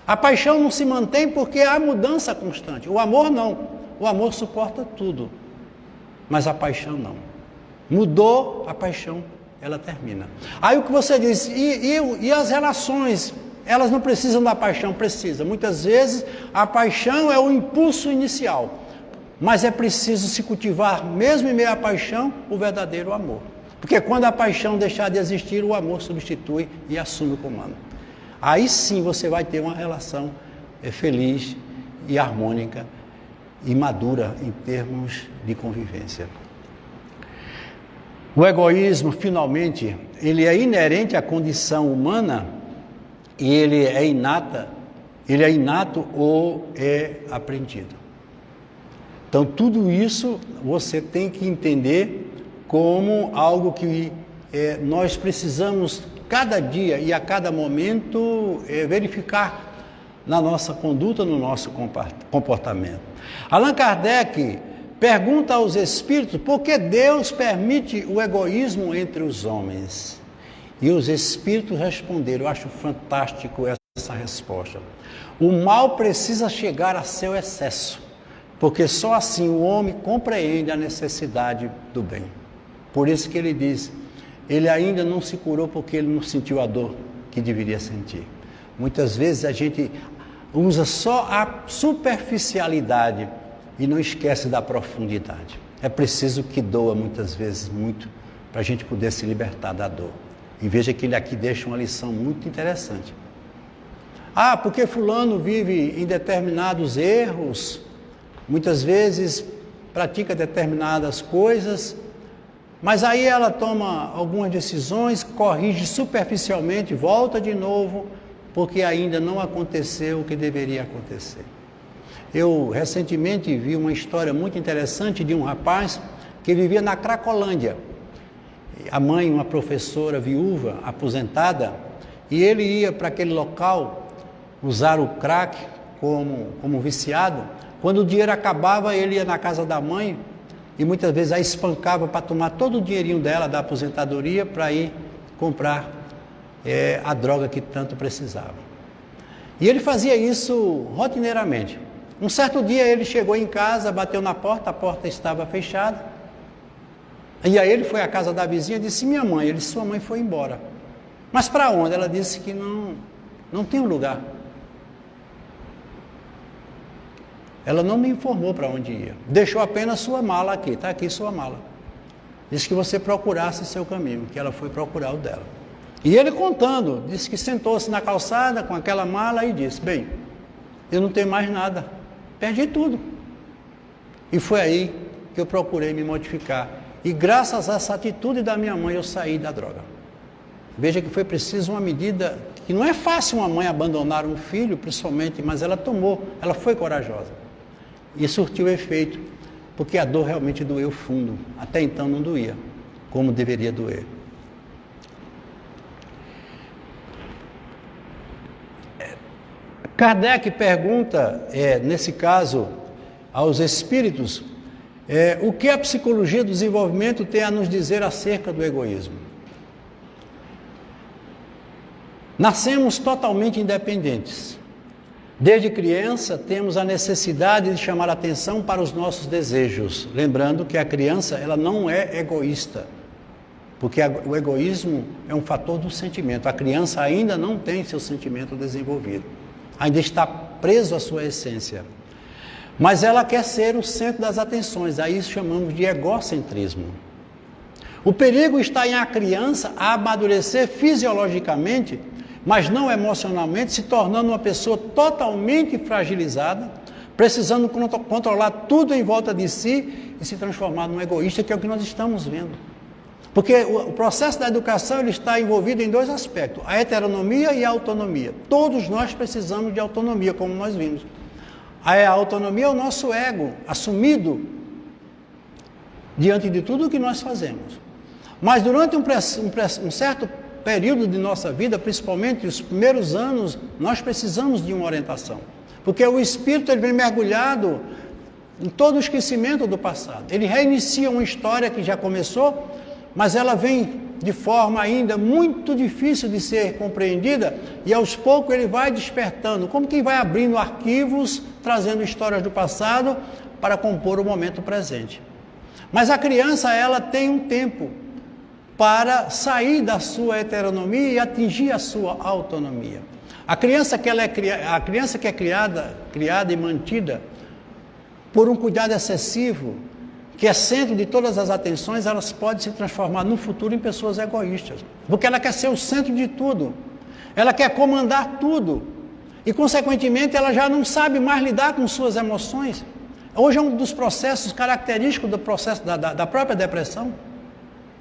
a paixão não se mantém porque há mudança constante. O amor não. O amor suporta tudo, mas a paixão não. Mudou, a paixão, ela termina. Aí o que você diz, e as relações, elas não precisam da paixão? Precisa. Muitas vezes a paixão é o impulso inicial. Mas é preciso se cultivar, mesmo em meio à paixão, o verdadeiro amor. Porque quando a paixão deixar de existir, o amor substitui e assume o comando. Aí sim você vai ter uma relação feliz e harmônica e madura em termos de convivência. O egoísmo, finalmente, ele é inerente à condição humana e ele é inato ou é aprendido. Então, tudo isso você tem que entender como algo que nós precisamos, cada dia e a cada momento, verificar na nossa conduta, no nosso comportamento. Allan Kardec pergunta aos espíritos por que Deus permite o egoísmo entre os homens. E os espíritos responderam, eu acho fantástico essa resposta. O mal precisa chegar a seu excesso, porque só assim o homem compreende a necessidade do bem. Por isso que ele diz, ele ainda não se curou porque ele não sentiu a dor que deveria sentir. Muitas vezes a gente usa só a superficialidade e não esquece da profundidade. É preciso que doa muitas vezes muito para a gente poder se libertar da dor. E veja que ele aqui deixa uma lição muito interessante. Ah, porque fulano vive em determinados erros, muitas vezes pratica determinadas coisas, mas aí ela toma algumas decisões, corrige superficialmente, volta de novo, porque ainda não aconteceu o que deveria acontecer. Eu recentemente vi uma história muito interessante de um rapaz que vivia na Cracolândia. A mãe, uma professora viúva, aposentada, e ele ia para aquele local usar o crack como viciado. Quando o dinheiro acabava, ele ia na casa da mãe e muitas vezes a espancava para tomar todo o dinheirinho dela, da aposentadoria, para ir comprar a droga que tanto precisava. E ele fazia isso rotineiramente. Um certo dia ele chegou em casa, bateu na porta, a porta estava fechada. E aí ele foi à casa da vizinha e disse: minha mãe. Ele disse: sua mãe foi embora. Mas para onde? Ela disse que não tem um lugar. Ela não me informou para onde ia. Deixou apenas sua mala aqui. Está aqui sua mala. Disse que você procurasse seu caminho, que ela foi procurar o dela. E ele contando, disse que sentou-se na calçada com aquela mala e disse: bem, eu não tenho mais nada. Perdi tudo. E foi aí que eu procurei me modificar. E graças a essa atitude da minha mãe, eu saí da droga. Veja que foi preciso uma medida, que não é fácil uma mãe abandonar um filho, principalmente, mas ela tomou, ela foi corajosa. E surtiu efeito, porque a dor realmente doeu fundo. Até então não doía, como deveria doer. Kardec pergunta, nesse caso, aos espíritos, o que a psicologia do desenvolvimento tem a nos dizer acerca do egoísmo. Nascemos totalmente independentes. Desde criança temos a necessidade de chamar atenção para os nossos desejos, lembrando que a criança ela não é egoísta, porque o egoísmo é um fator do sentimento. A criança ainda não tem seu sentimento desenvolvido, ainda está preso à sua essência, mas ela quer ser o centro das atenções, aí isso chamamos de egocentrismo. O perigo está em a criança amadurecer fisiologicamente, mas não emocionalmente, se tornando uma pessoa totalmente fragilizada, precisando controlar tudo em volta de si e se transformar num egoísta, que é o que nós estamos vendo. Porque o processo da educação ele está envolvido em dois aspectos, a heteronomia e a autonomia. Todos nós precisamos de autonomia, como nós vimos. A autonomia é o nosso ego, assumido diante de tudo o que nós fazemos. Mas durante um certo período de nossa vida, principalmente os primeiros anos, nós precisamos de uma orientação. Porque o espírito ele vem mergulhado em todo o esquecimento do passado. Ele reinicia uma história que já começou, mas ela vem de forma ainda muito difícil de ser compreendida, e aos poucos ele vai despertando, como quem vai abrindo arquivos, trazendo histórias do passado para compor o momento presente. Mas a criança, ela tem um tempo para sair da sua heteronomia e atingir a sua autonomia. A criança que é criada e mantida por um cuidado excessivo, que é centro de todas as atenções, elas podem se transformar no futuro em pessoas egoístas, porque ela quer ser o centro de tudo, ela quer comandar tudo, e consequentemente ela já não sabe mais lidar com suas emoções. Hoje é um dos processos característicos do processo da própria depressão.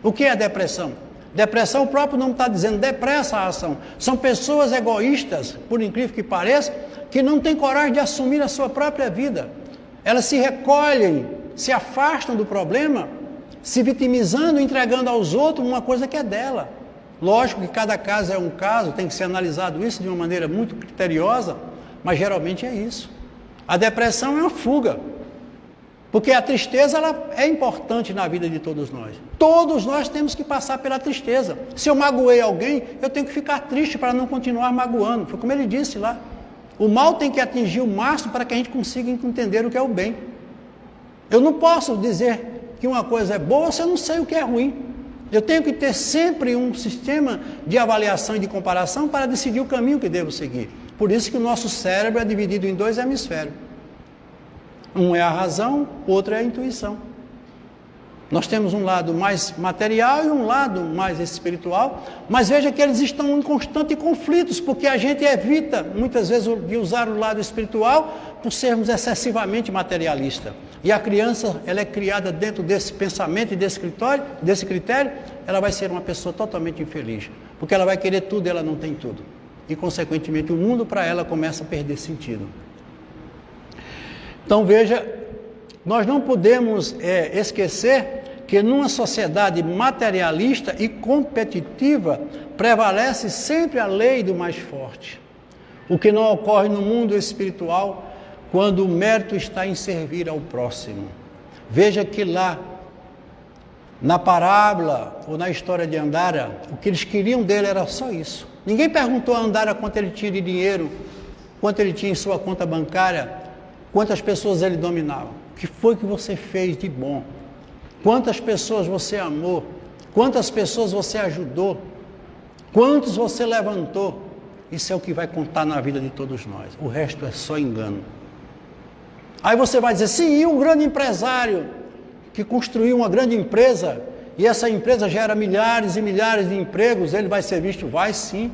O que é depressão? Depressão, o próprio nome está dizendo, depressa a ação. São pessoas egoístas, por incrível que pareça, que não têm coragem de assumir a sua própria vida. Elas se recolhem, se afastam do problema, se vitimizando, entregando aos outros uma coisa que é dela. Lógico que cada caso é um caso, tem que ser analisado isso de uma maneira muito criteriosa, mas geralmente é isso. A depressão é uma fuga, porque a tristeza ela é importante na vida de todos nós. Todos nós temos que passar pela tristeza. Se eu magoei alguém, eu tenho que ficar triste para não continuar magoando. Foi como ele disse lá. O mal tem que atingir o máximo para que a gente consiga entender o que é o bem. Eu não posso dizer que uma coisa é boa se eu não sei o que é ruim. Eu tenho que ter sempre um sistema de avaliação e de comparação para decidir o caminho que devo seguir. Por isso que o nosso cérebro é dividido em dois hemisférios. Um é a razão, o outro é a intuição. Nós temos um lado mais material e um lado mais espiritual, mas veja que eles estão em constante conflitos, porque a gente evita, muitas vezes, de usar o lado espiritual por sermos excessivamente materialistas. E a criança, ela é criada dentro desse pensamento e desse critério, ela vai ser uma pessoa totalmente infeliz, porque ela vai querer tudo e ela não tem tudo. E, consequentemente, o mundo para ela começa a perder sentido. Então, veja, nós não podemos esquecer que numa sociedade materialista e competitiva prevalece sempre a lei do mais forte, o que não ocorre no mundo espiritual quando o mérito está em servir ao próximo. Veja que lá, na parábola ou na história de Andara, o que eles queriam dele era só isso. Ninguém perguntou a Andara quanto ele tinha de dinheiro, quanto ele tinha em sua conta bancária, quantas pessoas ele dominava. O que foi que você fez de bom? Quantas pessoas você amou? Quantas pessoas você ajudou? Quantos você levantou? Isso é o que vai contar na vida de todos nós. O resto é só engano. Aí você vai dizer, sim, e um grande empresário que construiu uma grande empresa, e essa empresa gera milhares e milhares de empregos, ele vai ser visto? Vai sim,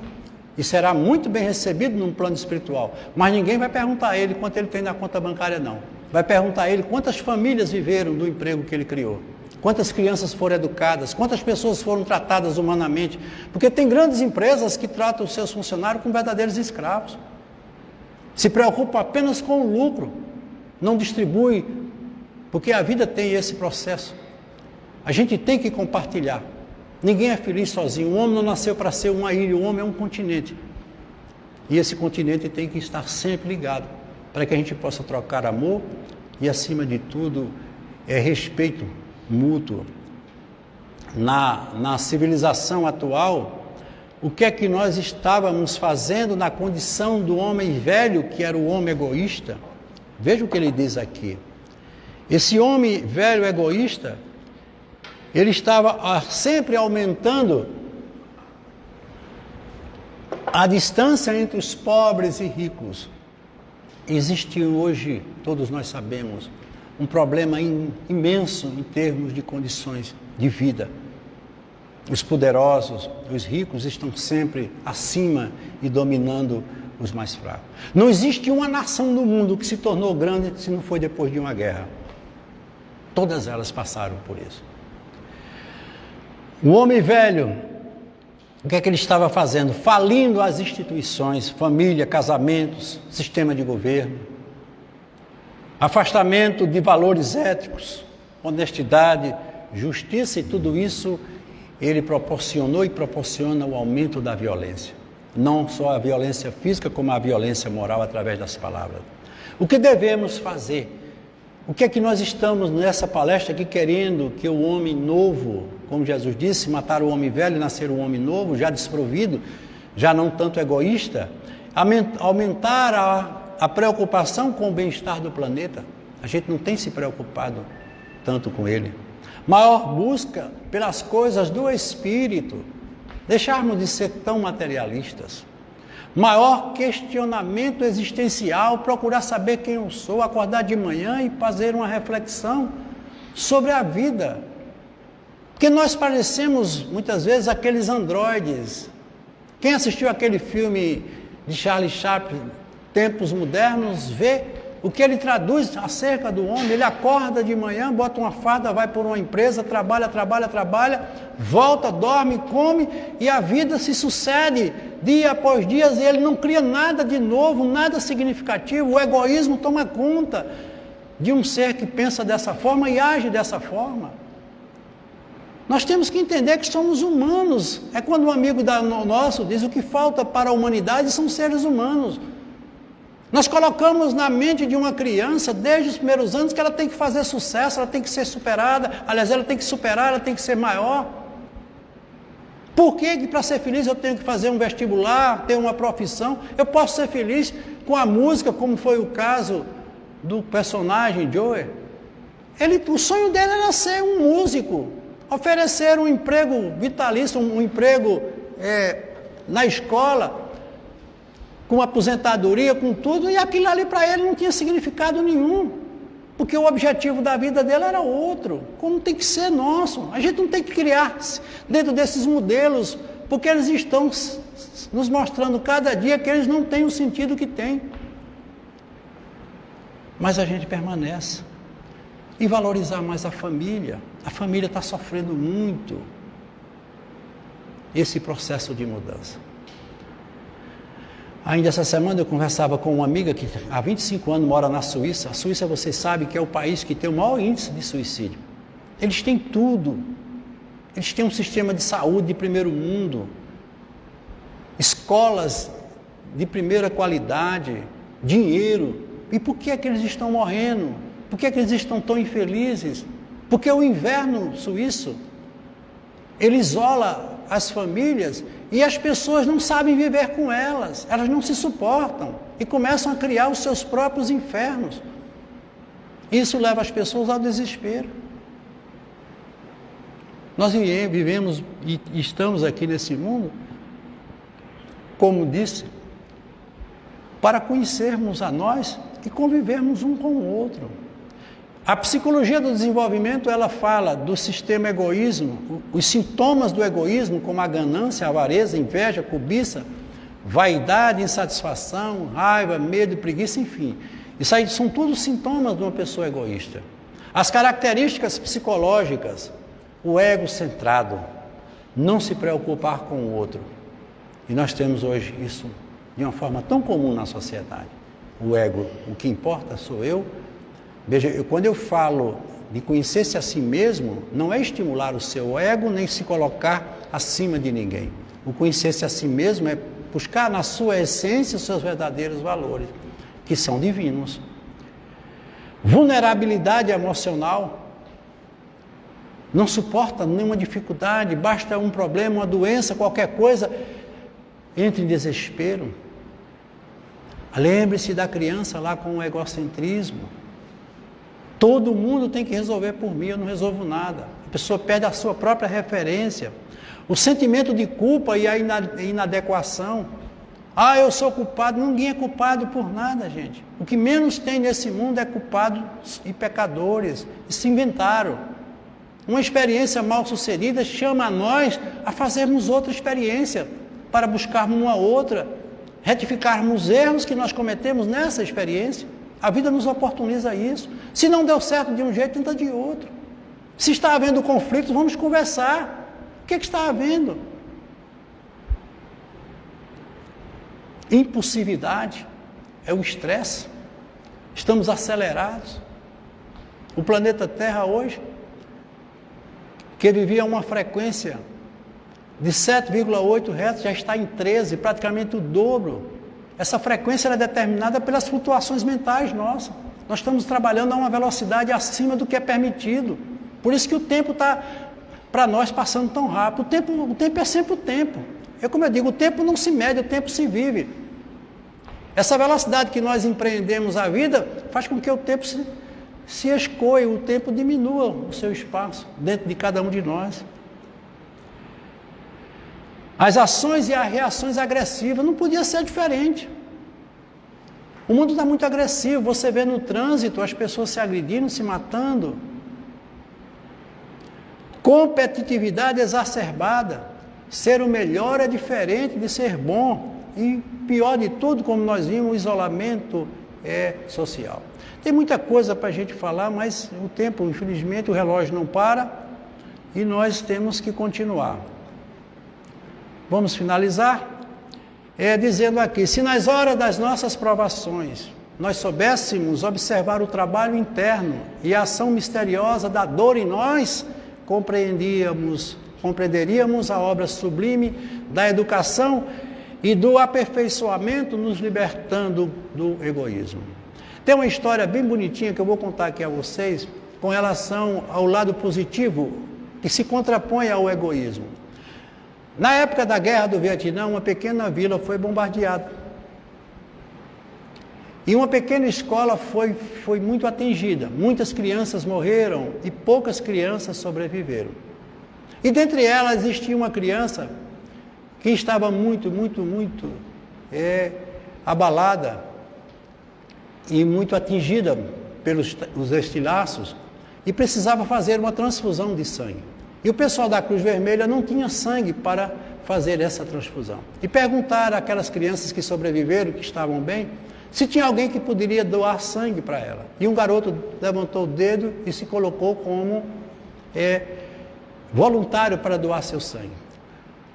e será muito bem recebido num plano espiritual. Mas ninguém vai perguntar a ele quanto ele tem na conta bancária, não. Vai perguntar a ele quantas famílias viveram do emprego que ele criou, quantas crianças foram educadas, quantas pessoas foram tratadas humanamente, porque tem grandes empresas que tratam os seus funcionários como verdadeiros escravos, se preocupam apenas com o lucro, não distribui, porque a vida tem esse processo. A gente tem que compartilhar. Ninguém é feliz sozinho. O homem não nasceu para ser uma ilha, o homem é um continente. E esse continente tem que estar sempre ligado, para que a gente possa trocar amor e, acima de tudo, respeito mútuo. Na civilização atual, o que é que nós estávamos fazendo na condição do homem velho, que era o homem egoísta? Veja o que ele diz aqui. Esse homem velho egoísta, ele estava sempre aumentando a distância entre os pobres e ricos. Existe hoje, todos nós sabemos, um problema imenso em termos de condições de vida. Os poderosos, os ricos estão sempre acima e dominando os mais fracos. Não existe uma nação no mundo que se tornou grande se não foi depois de uma guerra. Todas elas passaram por isso. O homem velho, o que é que ele estava fazendo? Falindo as instituições, família, casamentos, sistema de governo, afastamento de valores éticos, honestidade, justiça, e tudo isso ele proporcionou e proporciona o aumento da violência. Não só a violência física, como a violência moral através das palavras. O que devemos fazer? O que é que nós estamos nessa palestra aqui querendo? Que o homem novo, como Jesus disse, matar o homem velho e nascer um homem novo, já desprovido, já não tanto egoísta, aumentar a preocupação com o bem-estar do planeta. A gente não tem se preocupado tanto com ele. Maior busca pelas coisas do Espírito, deixarmos de ser tão materialistas. Maior questionamento existencial, procurar saber quem eu sou, acordar de manhã e fazer uma reflexão sobre a vida. Porque nós parecemos, muitas vezes, aqueles androides. Quem assistiu aquele filme de Charlie Chaplin, Tempos Modernos, vê o que ele traduz acerca do homem. Ele acorda de manhã, bota uma farda, vai por uma empresa, trabalha, volta, dorme, come, e a vida se sucede dia após dia, e ele não cria nada de novo, nada significativo. O egoísmo toma conta de um ser que pensa dessa forma e age dessa forma. Nós temos que entender que somos humanos. É quando um amigo nosso diz: o que falta para a humanidade são seres humanos. Nós colocamos na mente de uma criança, desde os primeiros anos, que ela tem que fazer sucesso, ela tem que ser superada, aliás, ela tem que superar, ela tem que ser maior. Por que para ser feliz eu tenho que fazer um vestibular, ter uma profissão? Eu posso ser feliz com a música, como foi o caso do personagem Joey. O sonho dele era ser um músico, oferecer um emprego vitalício, um emprego na escola, com aposentadoria, com tudo, e aquilo ali para ele não tinha significado nenhum. porque o objetivo da vida dela era outro, como tem que ser nosso. A gente não tem que criar dentro desses modelos, porque eles estão nos mostrando cada dia que eles não têm o sentido que têm. Mas a gente permanece. E valorizar mais a família. A família está sofrendo muito esse processo de mudança. Ainda essa semana eu conversava com uma amiga que há 25 anos mora na Suíça. A Suíça, vocês sabem que é o país que tem o maior índice de suicídio. Eles têm tudo. Eles têm um sistema de saúde de primeiro mundo, escolas de primeira qualidade, dinheiro. E por que é que eles estão morrendo? Por que é que eles estão tão infelizes? Porque o inverno suíço, ele isola as famílias e as pessoas não sabem viver com elas não se suportam e começam a criar os seus próprios infernos. Isso leva as pessoas ao desespero. Nós vivemos e estamos aqui nesse mundo, como disse, para conhecermos a nós e convivermos um com o outro. A psicologia do desenvolvimento, ela fala do sistema egoísmo, os sintomas do egoísmo, como a ganância, a avareza, a inveja, a cobiça, vaidade, insatisfação, raiva, medo e preguiça, enfim. Isso aí são todos sintomas de uma pessoa egoísta. As características psicológicas, o ego centrado, não se preocupar com o outro. E nós temos hoje isso de uma forma tão comum na sociedade. O ego, o que importa sou eu. Veja, quando eu falo de conhecer-se a si mesmo, não é estimular o seu ego, nem se colocar acima de ninguém. O conhecer-se a si mesmo é buscar na sua essência os seus verdadeiros valores, que são divinos. Vulnerabilidade emocional. Não suporta nenhuma dificuldade, basta um problema, uma doença, qualquer coisa, entra em desespero. Lembre-se da criança lá com o egocentrismo. Todo mundo tem que resolver por mim, eu não resolvo nada. A pessoa perde a sua própria referência. O sentimento de culpa e a inadequação. Eu sou culpado. Ninguém é culpado por nada, gente. O que menos tem nesse mundo é culpados e pecadores. E se inventaram. Uma experiência mal sucedida chama a nós a fazermos outra experiência, para buscarmos uma outra, retificarmos erros que nós cometemos nessa experiência. A vida nos oportuniza isso. Se não deu certo de um jeito, tenta de outro. Se está havendo conflitos, vamos conversar. O que está havendo? Impulsividade é o estresse. Estamos acelerados. O planeta Terra hoje, que vivia uma frequência de 7,8 Hz, já está em 13, praticamente o dobro. Essa frequência é determinada pelas flutuações mentais nossas. Nós estamos trabalhando a uma velocidade acima do que é permitido. Por isso que o tempo está, para nós, passando tão rápido. O tempo é sempre o tempo. Como eu digo, o tempo não se mede, o tempo se vive. Essa velocidade que nós empreendemos a vida faz com que o tempo se escoe, o tempo diminua o seu espaço dentro de cada um de nós. As ações e as reações agressivas não podia ser diferente. O mundo está muito agressivo, você vê no trânsito as pessoas se agredindo, se matando. Competitividade exacerbada. Ser o melhor é diferente de ser bom. E pior de tudo, como nós vimos, o isolamento social. Tem muita coisa para a gente falar, mas o tempo, infelizmente, o relógio não para e nós temos que continuar. Vamos finalizar dizendo aqui, se nas horas das nossas provações nós soubéssemos observar o trabalho interno e a ação misteriosa da dor em nós, compreenderíamos a obra sublime da educação e do aperfeiçoamento, nos libertando do egoísmo. Tem uma história bem bonitinha que eu vou contar aqui a vocês com relação ao lado positivo que se contrapõe ao egoísmo. Na época da Guerra do Vietnã, uma pequena vila foi bombardeada. E uma pequena escola foi muito atingida. Muitas crianças morreram e poucas crianças sobreviveram. E dentre elas existia uma criança que estava muito abalada e muito atingida pelos os estilhaços e precisava fazer uma transfusão de sangue. E o pessoal da Cruz Vermelha não tinha sangue para fazer essa transfusão. E perguntaram àquelas crianças que sobreviveram, que estavam bem, se tinha alguém que poderia doar sangue para ela. E um garoto levantou o dedo e se colocou como voluntário para doar seu sangue.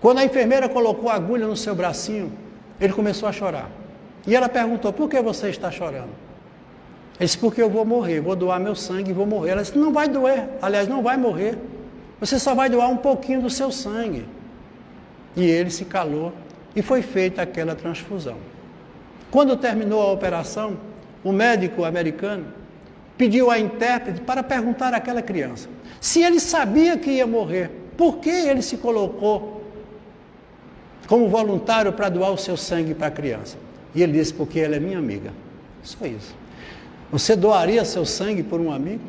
Quando a enfermeira colocou a agulha no seu bracinho, ele começou a chorar. E ela perguntou, por que você está chorando? Ele disse, porque eu vou morrer, vou doar meu sangue e vou morrer. Ela disse, não vai doer, aliás, não vai morrer. Você só vai doar um pouquinho do seu sangue. E ele se calou e foi feita aquela transfusão. Quando terminou a operação, o médico americano pediu à intérprete para perguntar àquela criança se ele sabia que ia morrer, por que ele se colocou como voluntário para doar o seu sangue para a criança. E ele disse, porque ela é minha amiga. Só isso. Você doaria seu sangue por um amigo?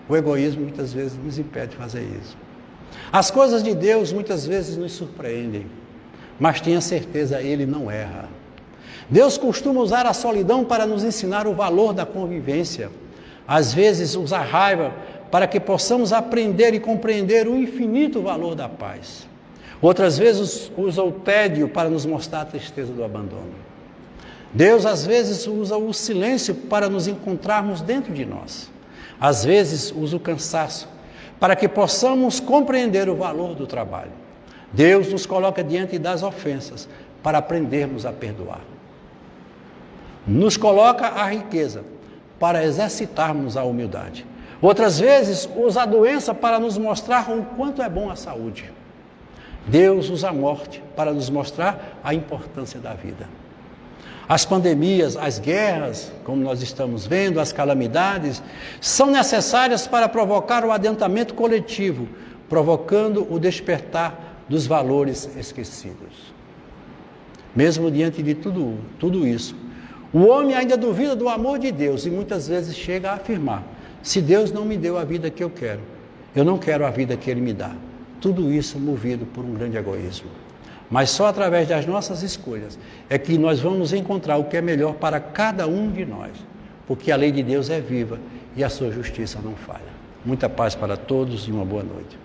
O egoísmo muitas vezes nos impede de fazer isso. As coisas de Deus muitas vezes nos surpreendem, mas tenha certeza, Ele não erra. Deus costuma usar a solidão para nos ensinar o valor da convivência. Às vezes usa a raiva para que possamos aprender e compreender o infinito valor da paz. Outras vezes usa o tédio para nos mostrar a tristeza do abandono. Deus às vezes usa o silêncio para nos encontrarmos dentro de nós. Às vezes usa o cansaço para que possamos compreender o valor do trabalho. Deus nos coloca diante das ofensas para aprendermos a perdoar. Nos coloca a riqueza para exercitarmos a humildade. Outras vezes usa a doença para nos mostrar o quanto é bom a saúde. Deus usa a morte para nos mostrar a importância da vida. As pandemias, as guerras, como nós estamos vendo, as calamidades, são necessárias para provocar o adiantamento coletivo, provocando o despertar dos valores esquecidos. Mesmo diante de tudo isso, o homem ainda duvida do amor de Deus e muitas vezes chega a afirmar, se Deus não me deu a vida que eu não quero a vida que Ele me dá. Tudo isso movido por um grande egoísmo. Mas só através das nossas escolhas é que nós vamos encontrar o que é melhor para cada um de nós. Porque a lei de Deus é viva e a sua justiça não falha. Muita paz para todos e uma boa noite.